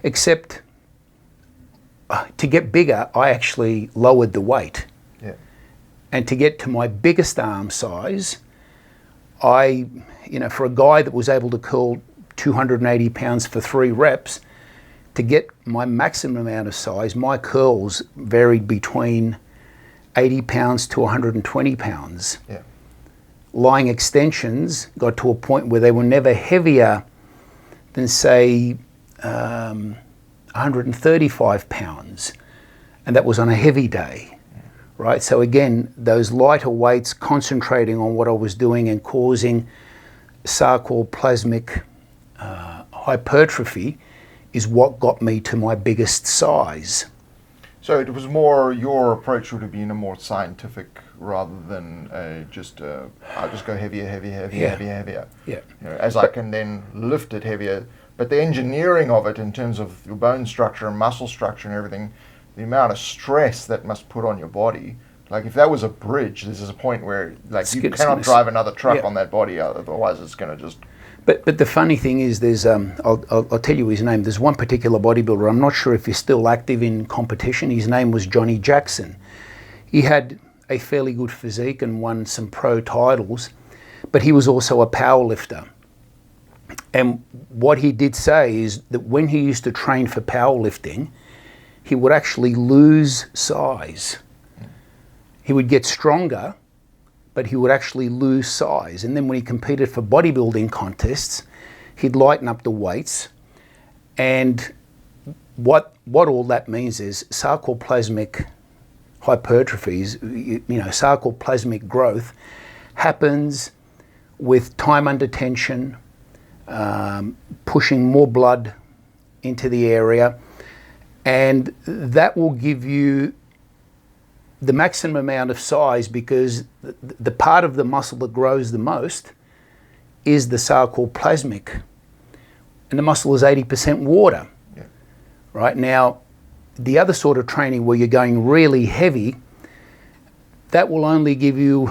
Speaker 1: except to get bigger, I actually lowered the weight.
Speaker 2: Yeah.
Speaker 1: And to get to my biggest arm size, I, for a guy that was able to curl 280 pounds for 3 reps, to get my maximum amount of size, my curls varied between 80 pounds to 120 pounds.
Speaker 2: Yeah.
Speaker 1: Lying extensions got to a point where they were never heavier than, say, 135 pounds, and that was on a heavy day, right? So again, those lighter weights concentrating on what I was doing and causing sarcoplasmic hypertrophy is what got me to my biggest size.
Speaker 2: So it was more, your approach would have been a more scientific rather than I'll just go heavier.
Speaker 1: Yeah.
Speaker 2: I can then lift it heavier. But the engineering of it in terms of your bone structure and muscle structure and everything, the amount of stress that must put on your body. Like if that was a bridge, this is a point where you cannot drive another truck on that body, otherwise it's going to just...
Speaker 1: But the funny thing is, there's I'll tell you his name. There's one particular bodybuilder. I'm not sure if he's still active in competition. His name was Johnny Jackson. He had a fairly good physique and won some pro titles, but he was also a power lifter. And what he did say is that when he used to train for powerlifting, he would actually lose size. He would get stronger, but he would actually lose size. And then when he competed for bodybuilding contests, he'd lighten up the weights. And what all that means is sarcoplasmic hypertrophies, sarcoplasmic growth happens with time under tension, pushing more blood into the area, and that will give you the maximum amount of size, because the part of the muscle that grows the most is the sarcoplasmic, and the muscle is 80% water.
Speaker 2: Yeah.
Speaker 1: Right now, the other sort of training where you're going really heavy, that will only give you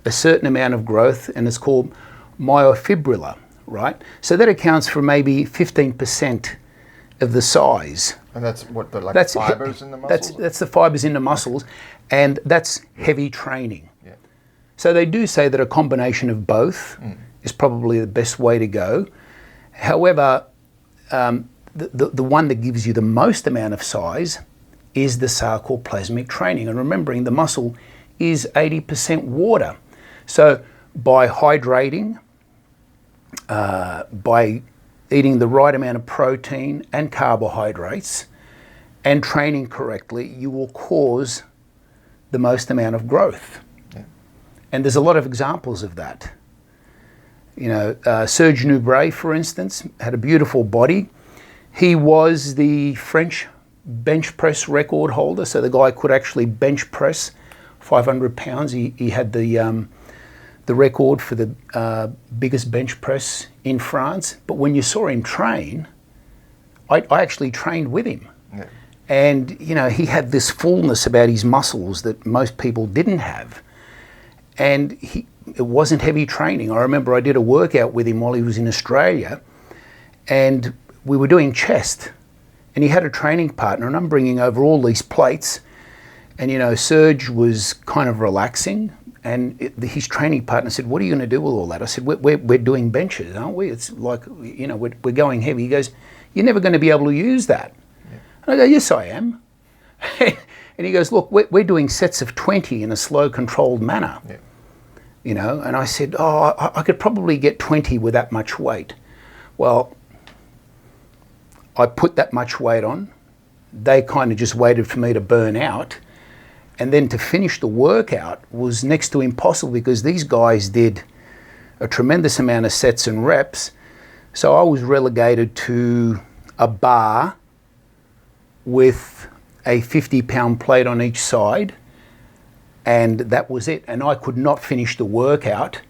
Speaker 1: a certain amount of growth, and it's called myofibrillar, right? So that accounts for maybe 15% of the size.
Speaker 2: And that's what fibers in the muscles?
Speaker 1: That's the fibers in the muscles, and that's heavy training.
Speaker 2: Yeah.
Speaker 1: So they do say that a combination of both is probably the best way to go. However, the one that gives you the most amount of size is the sarcoplasmic training. And remembering the muscle is 80% water. So by hydrating, by eating the right amount of protein and carbohydrates, and training correctly, you will cause the most amount of growth. Yeah. And there's a lot of examples of that. You know, Serge Nubret, for instance, had a beautiful body. He was the French bench press record holder, so the guy could actually bench press 500 pounds. He had the record for the biggest bench press in France. But when you saw him train, I actually trained with him. Yeah. And, you know, he had this fullness about his muscles that most people didn't have. And it wasn't heavy training. I remember I did a workout with him while he was in Australia, and we were doing chest. And he had a training partner, and I'm bringing over all these plates. And, you know, Serge was kind of relaxing. And his training partner said, "What are you going to do with all that?" I said, we're doing benches, aren't we? It's like, you know, we're going heavy. He goes, "You're never going to be able to use that." Yeah. And I go, "Yes, I am." And he goes, "Look, we're doing sets of 20 in a slow, controlled manner." Yeah. You know, and I said, "Oh, I could probably get 20 with that much weight." Well, I put that much weight on. They kind of just waited for me to burn out. And then to finish the workout was next to impossible because these guys did a tremendous amount of sets and reps. So I was relegated to a bar with a 50-pound plate on each side, and that was it. And I could not finish the workout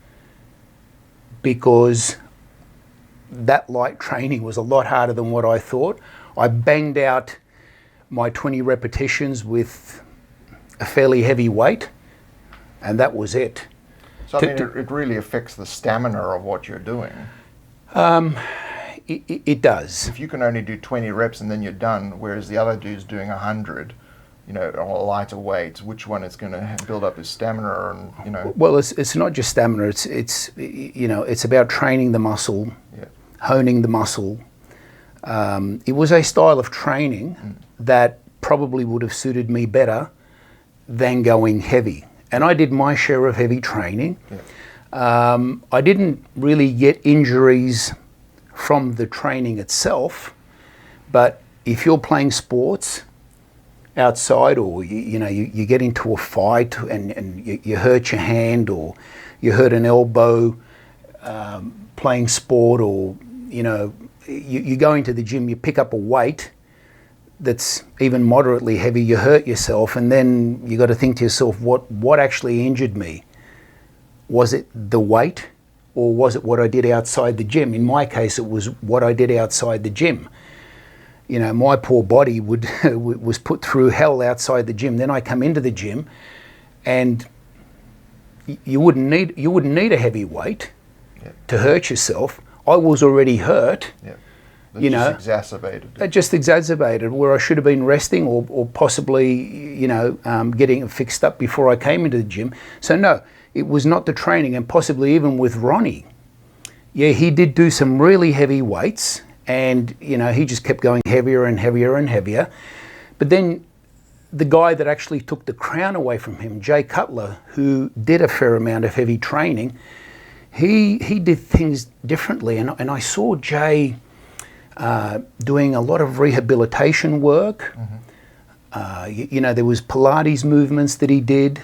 Speaker 1: because that light training was a lot harder than what I thought. I banged out my 20 repetitions with a fairly heavy weight, and that was it.
Speaker 2: So I mean, it really affects the stamina of what you're doing.
Speaker 1: It does.
Speaker 2: If you can only do 20 reps and then you're done, whereas the other dude's doing 100, you know, on lighter weights, which one is going to build up his stamina? And you know,
Speaker 1: well, it's not just stamina. It's you know, it's about training the muscle, yeah, honing the muscle. It was a style of training that probably would have suited me better than going heavy. And I did my share of heavy training. Yeah. I didn't really get injuries from the training itself, but if you're playing sports outside, or you get into a fight and you hurt your hand, or you hurt an elbow playing sport, or you know, you go into the gym, you pick up a weight that's even moderately heavy, you hurt yourself, and then you got to think to yourself, what actually injured me? Was it the weight, or was it what I did outside the gym? In my case, it was what I did outside the gym. You know, my poor body was put through hell outside the gym. Then I come into the gym, and you wouldn't need a heavy weight, yeah, to hurt yourself. I was already hurt. Yeah.
Speaker 2: You know, exacerbated.
Speaker 1: It just exacerbated where I should have been resting, or possibly, you know, getting it fixed up before I came into the gym. So no, it was not the training. And possibly even with Ronnie, yeah, he did do some really heavy weights, and you know, he just kept going heavier and heavier and heavier. But then the guy that actually took the crown away from him, Jay Cutler, who did a fair amount of heavy training, he did things differently, and I saw Jay doing a lot of rehabilitation work. Mm-hmm. You know, there was Pilates movements that he did,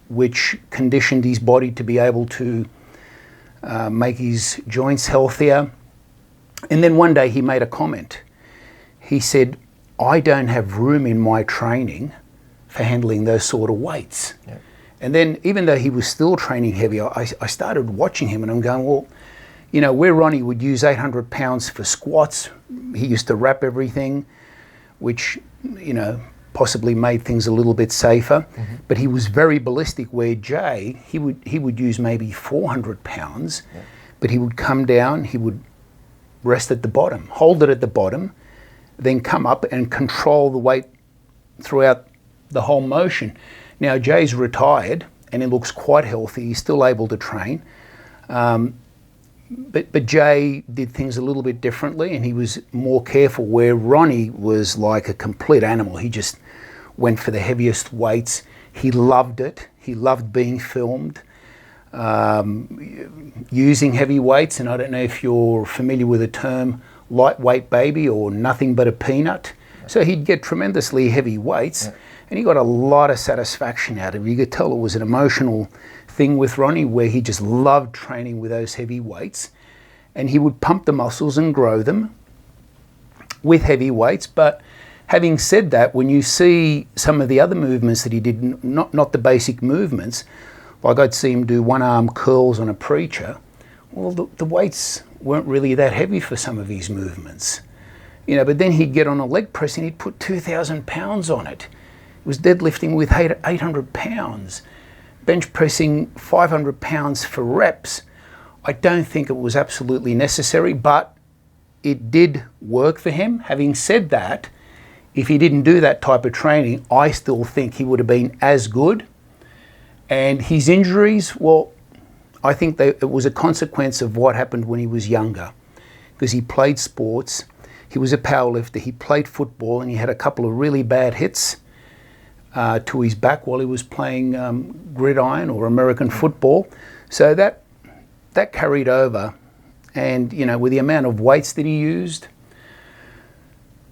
Speaker 1: which conditioned his body to be able to make his joints healthier. And then one day he made a comment. He said, "I don't have room in my training for handling those sort of weights." Yeah. And then, even though he was still training heavy, I started watching him, and I'm going, well, you know, where Ronnie would use 800 pounds for squats, he used to wrap everything, which, you know, possibly made things a little bit safer. Mm-hmm. But he was very ballistic, where Jay, he would use maybe 400 pounds, yeah, but he would come down, he would rest at the bottom, hold it at the bottom, then come up and control the weight throughout the whole motion. Now, Jay's retired, and he looks quite healthy. He's still able to train. But Jay did things a little bit differently, and he was more careful, where Ronnie was like a complete animal. He just went for the heaviest weights. He loved it. He loved being filmed. using heavy weights, and I don't know if you're familiar with the term lightweight baby or nothing but a peanut. So he'd get tremendously heavy weights, and he got a lot of satisfaction out of it. You could tell it was an emotional thing with Ronnie, where he just loved training with those heavy weights, and he would pump the muscles and grow them with heavy weights. But having said that, when you see some of the other movements that he did, not the basic movements, like I'd see him do one-arm curls on a preacher, well, the weights weren't really that heavy for some of his movements. You know, but then he'd get on a leg press and he'd put 2,000 pounds on it. He was deadlifting with 800 pounds, bench pressing 500 pounds for reps. I don't think it was absolutely necessary, but it did work for him. Having said that, if he didn't do that type of training, I still think he would have been as good. And his injuries, well, I think it was a consequence of what happened when he was younger, because he played sports. He was a powerlifter, he played football, and he had a couple of really bad hits to his back while he was playing gridiron or American football. So that carried over. And, you know, with the amount of weights that he used,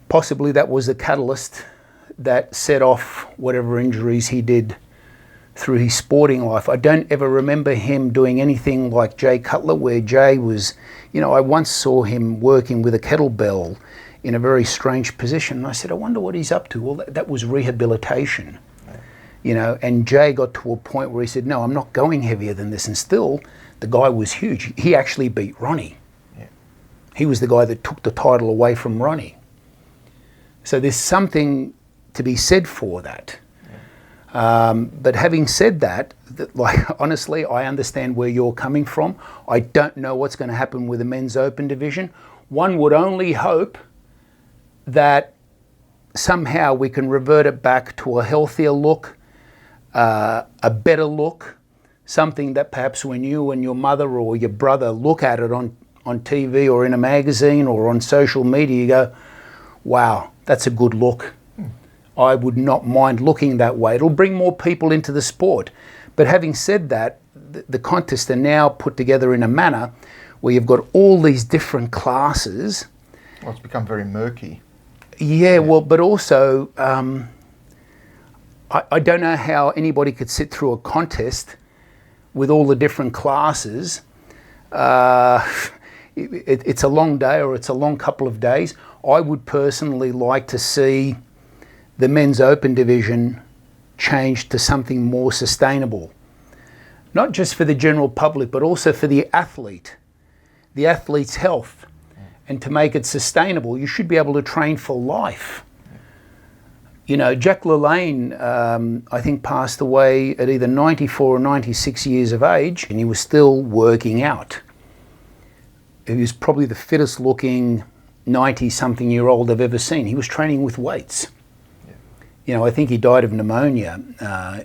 Speaker 1: possibly that was the catalyst that set off whatever injuries he did through his sporting life. I don't ever remember him doing anything like Jay Cutler, where Jay was, you know, I once saw him working with a kettlebell in a very strange position. And I said, I wonder what he's up to. Well, that was rehabilitation, you know, and Jay got to a point where he said, no, I'm not going heavier than this. And still, the guy was huge. He actually beat Ronnie. Yeah. He was the guy that took the title away from Ronnie. So there's something to be said for that. But having said that, like, honestly, I understand where you're coming from. I don't know what's going to happen with the men's open division. One would only hope that somehow we can revert it back to a healthier look, a better look, something that perhaps when you and your mother or your brother look at it on TV or in a magazine or on social media, you go, wow, that's a good look. I would not mind looking that way. It'll bring more people into the sport. But having said that, the contests are now put together in a manner where you've got all these different classes.
Speaker 2: Well, it's become very murky.
Speaker 1: Yeah, well, but also, I don't know how anybody could sit through a contest with all the different classes. It's a long day, or it's a long couple of days. I would personally like to see the men's open division changed to something more sustainable. Not just for the general public, but also for the athlete's health. And to make it sustainable, you should be able to train for life. You know, Jack LaLanne, I think, passed away at either 94 or 96 years of age, and he was still working out. He was probably the fittest looking 90-something-year-old I've ever seen. He was training with weights. You know, I think he died of pneumonia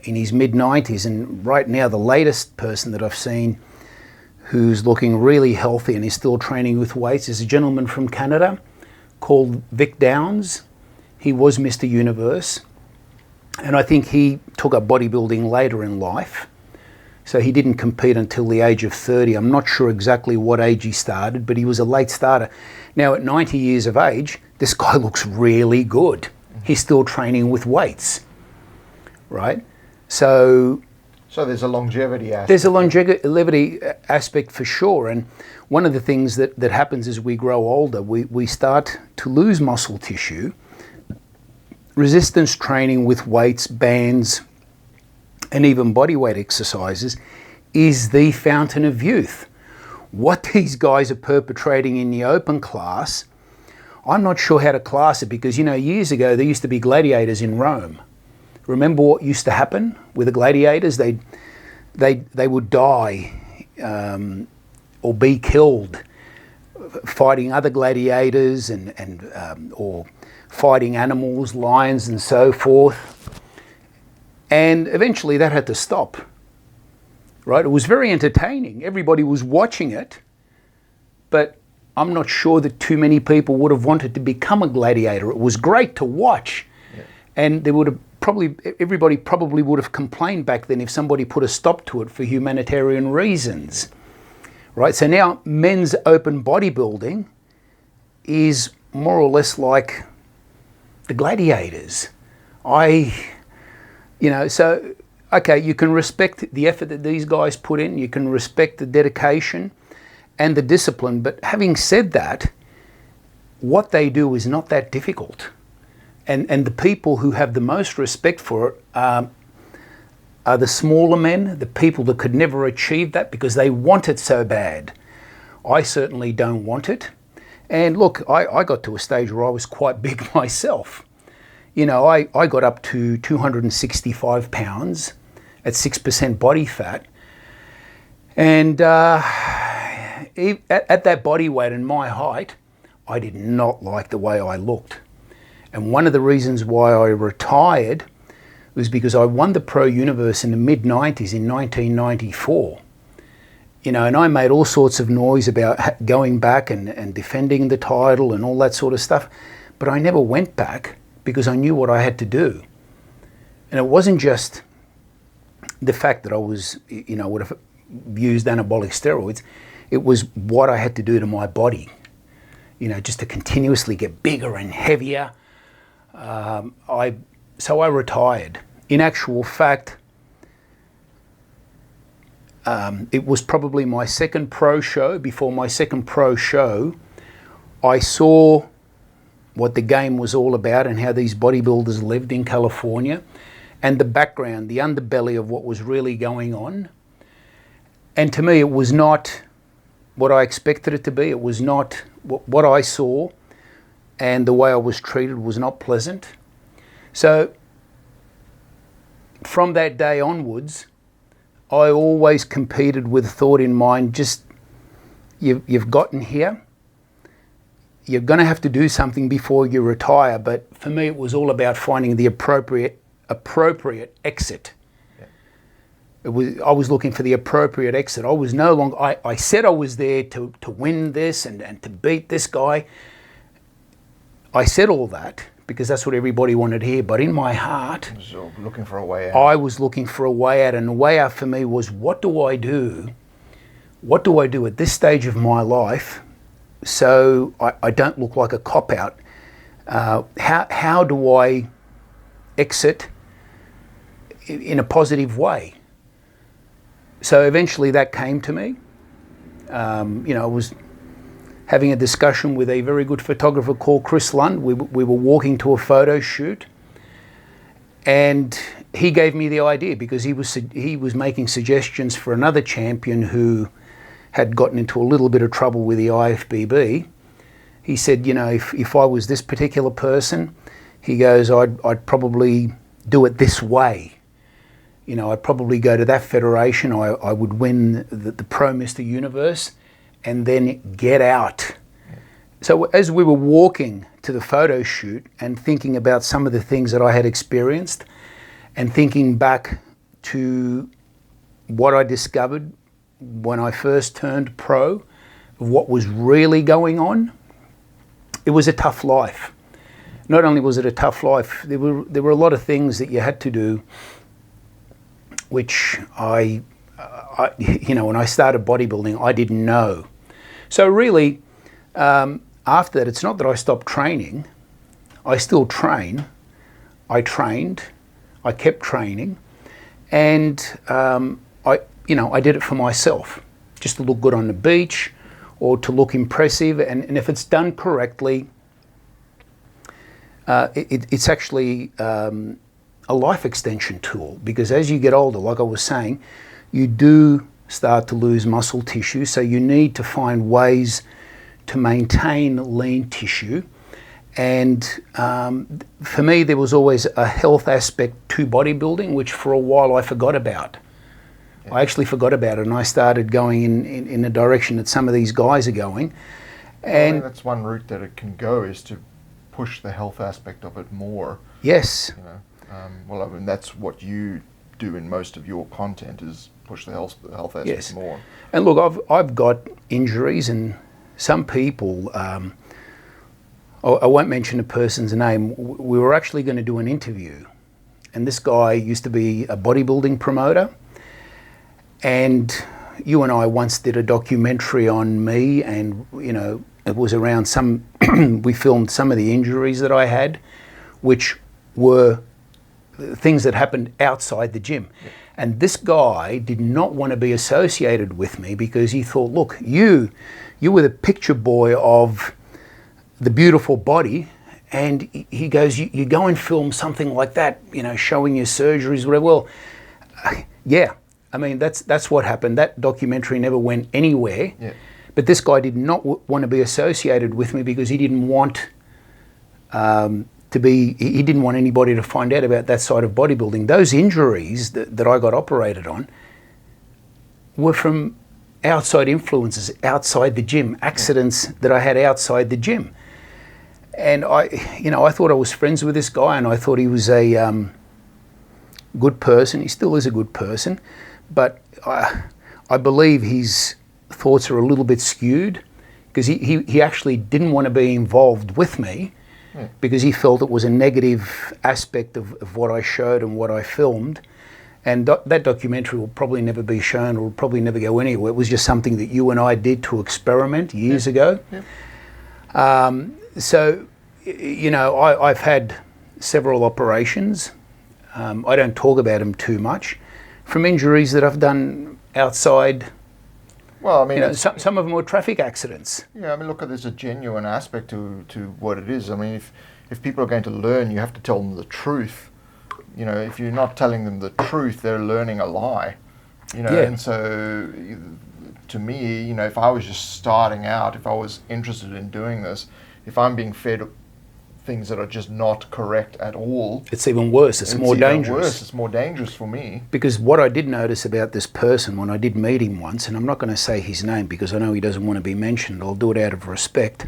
Speaker 1: in his mid-90s, and right now the latest person that I've seen who's looking really healthy and is still training with weights is a gentleman from Canada called Vic Downs. He was Mr. Universe, and I think he took up bodybuilding later in life, so he didn't compete until the age of 30. I'm not sure exactly what age he started, but he was a late starter. Now at 90 years of age, this guy looks really good. He's still training with weights, right? So
Speaker 2: there's a longevity aspect.
Speaker 1: There's a longevity aspect for sure. And one of the things that happens as we grow older, we start to lose muscle tissue. Resistance training with weights, bands, and even bodyweight exercises is the fountain of youth. What these guys are perpetrating in the open class, I'm not sure how to class it, because, you know, years ago there used to be gladiators in Rome. Remember what used to happen with the gladiators? They would die or be killed fighting other gladiators or fighting animals, lions and so forth. And eventually that had to stop, right? It was very entertaining. Everybody was watching it, but I'm not sure that too many people would have wanted to become a gladiator. It was great to watch, and there would have everybody probably would have complained back then if somebody put a stop to it for humanitarian reasons, right? So now men's open bodybuilding is more or less like the gladiators. So, okay, you can respect the effort that these guys put in, you can respect the dedication and the discipline, but having said that, what they do is not that difficult. And the people who have the most respect for it are the smaller men, the people that could never achieve that because they want it so bad. I certainly don't want it. And look, I got to a stage where I was quite big myself. You know, I got up to 265 pounds at 6% body fat. And at that body weight and my height, I did not like the way I looked. And one of the reasons why I retired was because I won the Pro Universe in the mid-90s in 1994. You know, and I made all sorts of noise about going back and defending the title and all that sort of stuff. But I never went back because I knew what I had to do. And it wasn't just the fact that I was, you know, would have used anabolic steroids. It was what I had to do to my body, you know, just to continuously get bigger and heavier. So I retired. In actual fact, it was probably my second pro show. Before my second pro show, I saw what the game was all about and how these bodybuilders lived in California and the background, the underbelly of what was really going on. And to me, it was not what I expected it to be. It was not what I saw, and the way I was treated was not pleasant. So from that day onwards, I always competed with thought in mind, just you've gotten here, you're going to have to do something before you retire. But for me, it was all about finding the appropriate exit. I was looking for the appropriate exit. I was no longer, I said I was there to win this and to beat this guy. I said all that because that's what everybody wanted to hear. But in my heart,
Speaker 2: so looking for a way out.
Speaker 1: I was looking for a way out. And the way out for me was, what do I do? What do I do at this stage of my life so I don't look like a cop-out? How do I exit in a positive way? So eventually that came to me. You know, I was having a discussion with a very good photographer called Chris Lund. We were walking to a photo shoot, and he gave me the idea because he was making suggestions for another champion who had gotten into a little bit of trouble with the IFBB. He said, you know, if I was this particular person, he goes, I'd probably do it this way. You know, I'd probably go to that federation, I would win the Pro Mr. Universe, and then get out. So as we were walking to the photo shoot and thinking about some of the things that I had experienced and thinking back to what I discovered when I first turned pro, of what was really going on, it was a tough life. Not only was it a tough life, there were a lot of things that you had to do which I you know, when I started bodybuilding, I didn't know. So really, after that, it's not that I stopped training. I still train. I trained. I kept training, and I did it for myself, just to look good on the beach, or to look impressive. And if it's done correctly, it's actually a life extension tool, because as you get older, like I was saying, you do start to lose muscle tissue, so you need to find ways to maintain lean tissue. And for me, there was always a health aspect to bodybuilding, which for a while I forgot about. Yeah. I actually forgot about it, and I started going in the direction that some of these guys are going. And
Speaker 2: I think that's one route that it can go, is to push the health aspect of it more.
Speaker 1: Yes.
Speaker 2: You know, well, I mean, that's what you do in most of your content, is push the health aspect
Speaker 1: yes.
Speaker 2: more.
Speaker 1: And look, I've got injuries, and some people, I won't mention the person's name. We were actually going to do an interview, and this guy used to be a bodybuilding promoter, and you and I once did a documentary on me, and it was around we filmed some of the injuries that I had, which were things that happened outside the gym. Yeah. And this guy did not want to be associated with me because he thought, look, you were the picture boy of the beautiful body, and he goes, you go and film something like that, showing your surgeries, whatever. Well, yeah, I mean, that's what happened. That documentary never went anywhere. Yeah. But this guy did not want to be associated with me because he didn't want he didn't want anybody to find out about that side of bodybuilding. Those injuries that I got operated on were from outside influences, outside the gym, accidents that I had outside the gym. And I thought I was friends with this guy, and I thought he was a good person. He still is a good person, but I believe his thoughts are a little bit skewed because he actually didn't want to be involved with me because he felt it was a negative aspect of what I showed and what I filmed. And that documentary will probably never be shown or will probably never go anywhere. It was just something that you and I did to experiment years ago. Yeah. So, I've had several operations. I don't talk about them too much, from injuries that I've done outside. Well, I mean, some of them were traffic accidents.
Speaker 2: Yeah, I mean, look, there's a genuine aspect to what it is. I mean, if people are going to learn, you have to tell them the truth. If you're not telling them the truth, they're learning a lie. Yeah. And so, to me, if I was just starting out, if I was interested in doing this, if I'm being fed things that are just not correct at all,
Speaker 1: it's even worse. It's more dangerous.
Speaker 2: Worse. It's more dangerous for me.
Speaker 1: Because what I did notice about this person when I did meet him once, and I'm not going to say his name because I know he doesn't want to be mentioned, I'll do it out of respect.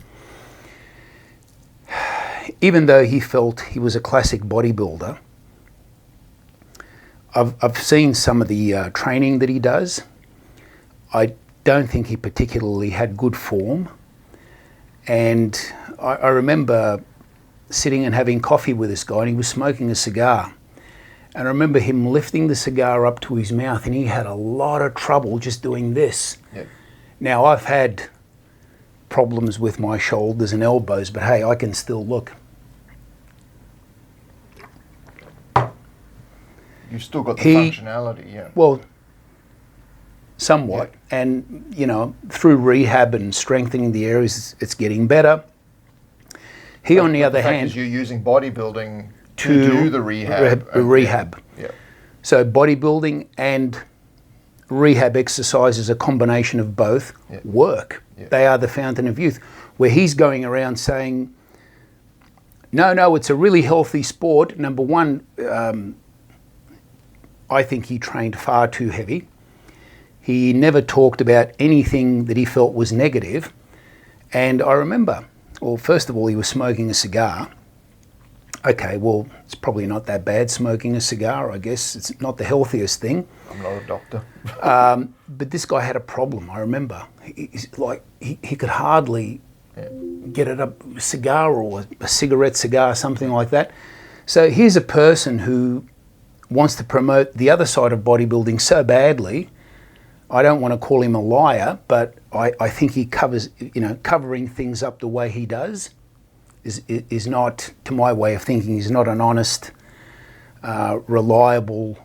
Speaker 1: Even though he felt he was a classic bodybuilder, I've seen some of the training that he does. I don't think he particularly had good form. And I remember sitting and having coffee with this guy, and he was smoking a cigar. And I remember him lifting the cigar up to his mouth, and he had a lot of trouble just doing this. Yep. Now, I've had problems with my shoulders and elbows, but hey, I can still look.
Speaker 2: You've still got the functionality, yeah.
Speaker 1: Well, somewhat. Yeah. And, through rehab and strengthening the areas, it's getting better. He, on the other hand,
Speaker 2: is you're using bodybuilding to do the rehab.
Speaker 1: Rehab. Yeah. So bodybuilding and rehab exercises, a combination of both, work. Yeah. They are the fountain of youth. Where he's going around saying, no, it's a really healthy sport. Number one, I think he trained far too heavy. He never talked about anything that he felt was negative. And I remember, well, first of all, he was smoking a cigar. Okay, well, it's probably not that bad smoking a cigar, I guess. It's not the healthiest thing.
Speaker 2: I'm not a doctor.
Speaker 1: But this guy had a problem, I remember. He could hardly get it up, a cigar or a cigarette cigar, something like that. So here's a person who wants to promote the other side of bodybuilding so badly. I don't want to call him a liar, but I think he covers, covering things up the way he does is not, to my way of thinking, is not an honest, reliable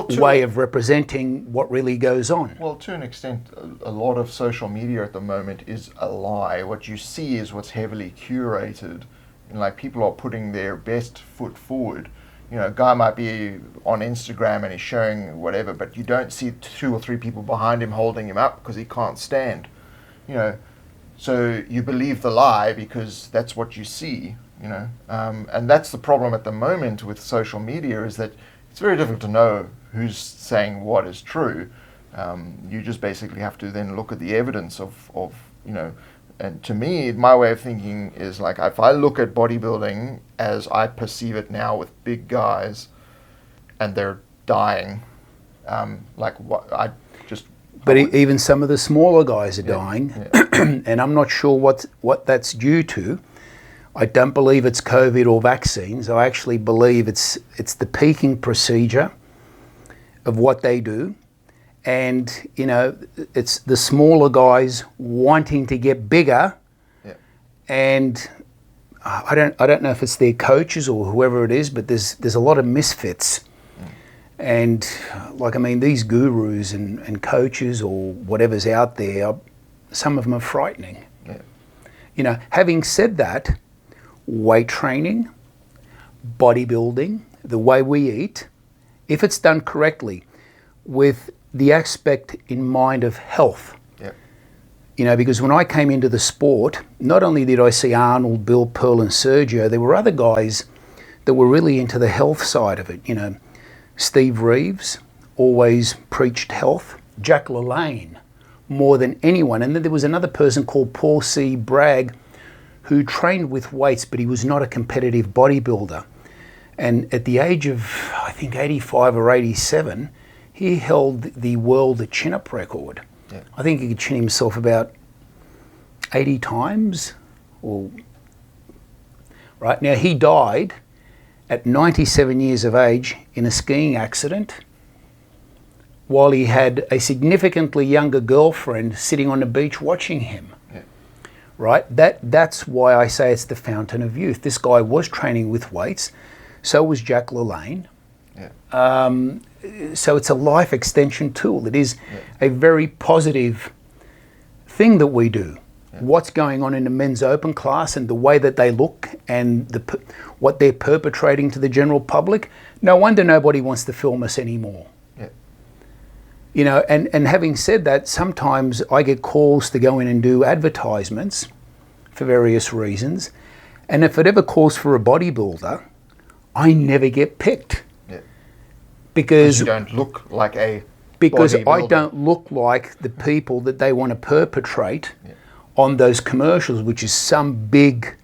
Speaker 1: way of representing what really goes on.
Speaker 2: Well, to an extent, a lot of social media at the moment is a lie. What you see is what's heavily curated. Like, people are putting their best foot forward. A guy might be on Instagram and he's showing whatever, but you don't see 2 or 3 people behind him holding him up because he can't stand. So you believe the lie because that's what you see. And that's the problem at the moment with social media, is that it's very difficult to know who's saying what is true. You just basically have to then look at the evidence of and to me, my way of thinking is, like, if I look at bodybuilding as I perceive it now with big guys and they're dying,
Speaker 1: But even some of the smaller guys are dying, and I'm not sure what that's due to. I don't believe it's COVID or vaccines. I actually believe it's the peaking procedure of what they do. And, you know, it's the smaller guys wanting to get bigger.
Speaker 2: Yeah.
Speaker 1: And I don't know if it's their coaches or whoever it is, but there's a lot of misfits. And like, I mean, these gurus and coaches or whatever's out there, some of them are frightening.
Speaker 2: Yeah.
Speaker 1: You know, having said that, weight training, bodybuilding, the way we eat, if it's done correctly, with the aspect in mind of health.
Speaker 2: Yeah.
Speaker 1: You know, because when I came into the sport, not only did I see Arnold, Bill, Pearl and Sergio, there were other guys that were really into the health side of it. You know, Steve Reeves always preached health. Jack LaLanne, more than anyone. And then there was another person called Paul C. Bragg who trained with weights, but he was not a competitive bodybuilder. And at the age of, I think, 85 or 87, he held the world chin-up record.
Speaker 2: Yeah.
Speaker 1: I think he could chin himself about 80 times. Right now, he died at 97 years of age in a skiing accident while he had a significantly younger girlfriend sitting on the beach watching him.
Speaker 2: Yeah.
Speaker 1: Right? That's why I say it's the fountain of youth. This guy was training with weights. So was Jack LaLanne.
Speaker 2: Yeah.
Speaker 1: So it's a life extension tool. It is a very positive thing that we do. Yeah. What's going on in the men's open class and the way that they look and what they're perpetrating to the general public, no wonder nobody wants to film us anymore.
Speaker 2: Yeah.
Speaker 1: You know, and having said that, sometimes I get calls to go in and do advertisements for various reasons. And if it ever calls for a bodybuilder, I never get picked. Because
Speaker 2: you don't look like a
Speaker 1: because I
Speaker 2: bodybuilder.
Speaker 1: don't look like the people that they want to perpetrate on those commercials, which is some big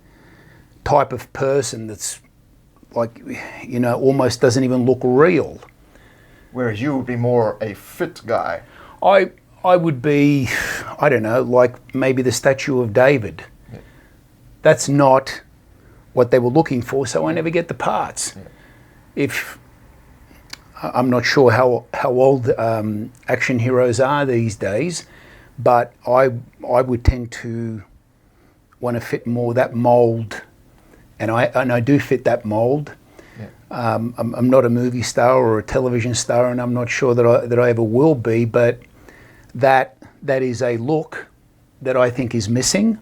Speaker 1: type of person that's like, you know, almost doesn't even look real.
Speaker 2: Whereas you would be more a fit guy.
Speaker 1: I would be, I don't know, like maybe the statue of David.
Speaker 2: Yeah.
Speaker 1: That's not what they were looking for, so I never get the parts.
Speaker 2: Yeah.
Speaker 1: I'm not sure how old action heroes are these days, but I would tend to want to fit more that mold, and I do fit that mold.
Speaker 2: Yeah.
Speaker 1: I'm not a movie star or a television star, and I'm not sure that I ever will be, but that is a look that I think is missing.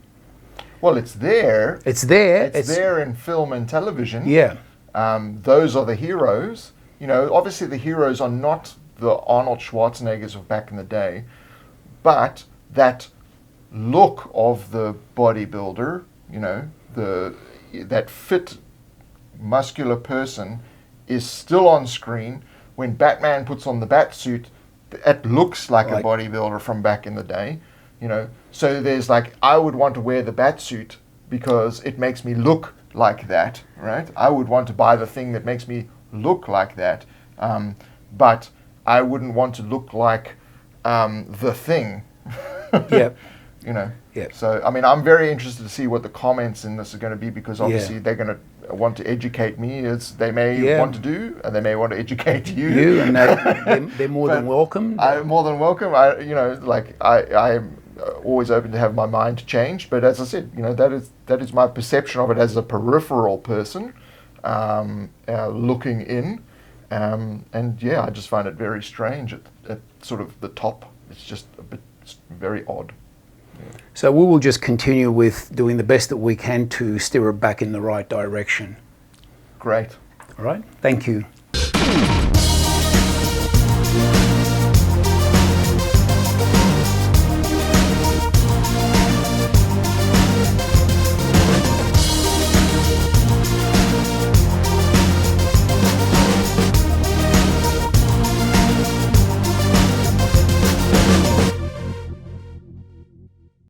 Speaker 2: Well, it's there.
Speaker 1: It's there.
Speaker 2: It's there in film and television.
Speaker 1: Yeah.
Speaker 2: Those are the heroes. You know, obviously the heroes are not the Arnold Schwarzeneggers of back in the day, but that look of the bodybuilder, you know, that fit, muscular person is still on screen. When Batman puts on the bat suit, it looks like a bodybuilder from back in the day, you know. So there's like, I would want to wear the bat suit because it makes me look like that, right? I would want to buy the thing that makes me look like that, but I wouldn't want to look like the thing.
Speaker 1: Yeah.
Speaker 2: You know.
Speaker 1: Yeah.
Speaker 2: So I mean, I'm very interested to see what the comments in this are going to be, because obviously they're going to want to educate me, as they may want to do, and they may want to educate you.
Speaker 1: And they're more than welcome.
Speaker 2: I'm more than welcome. I'm always open to have my mind changed. But as I said, you know, that is my perception of it as a peripheral person looking in, and yeah, I just find it very strange at sort of the top. It's just it's very odd. Yeah.
Speaker 1: So we will just continue with doing the best that we can to steer it back in the right direction.
Speaker 2: Great.
Speaker 1: All right. Thank you.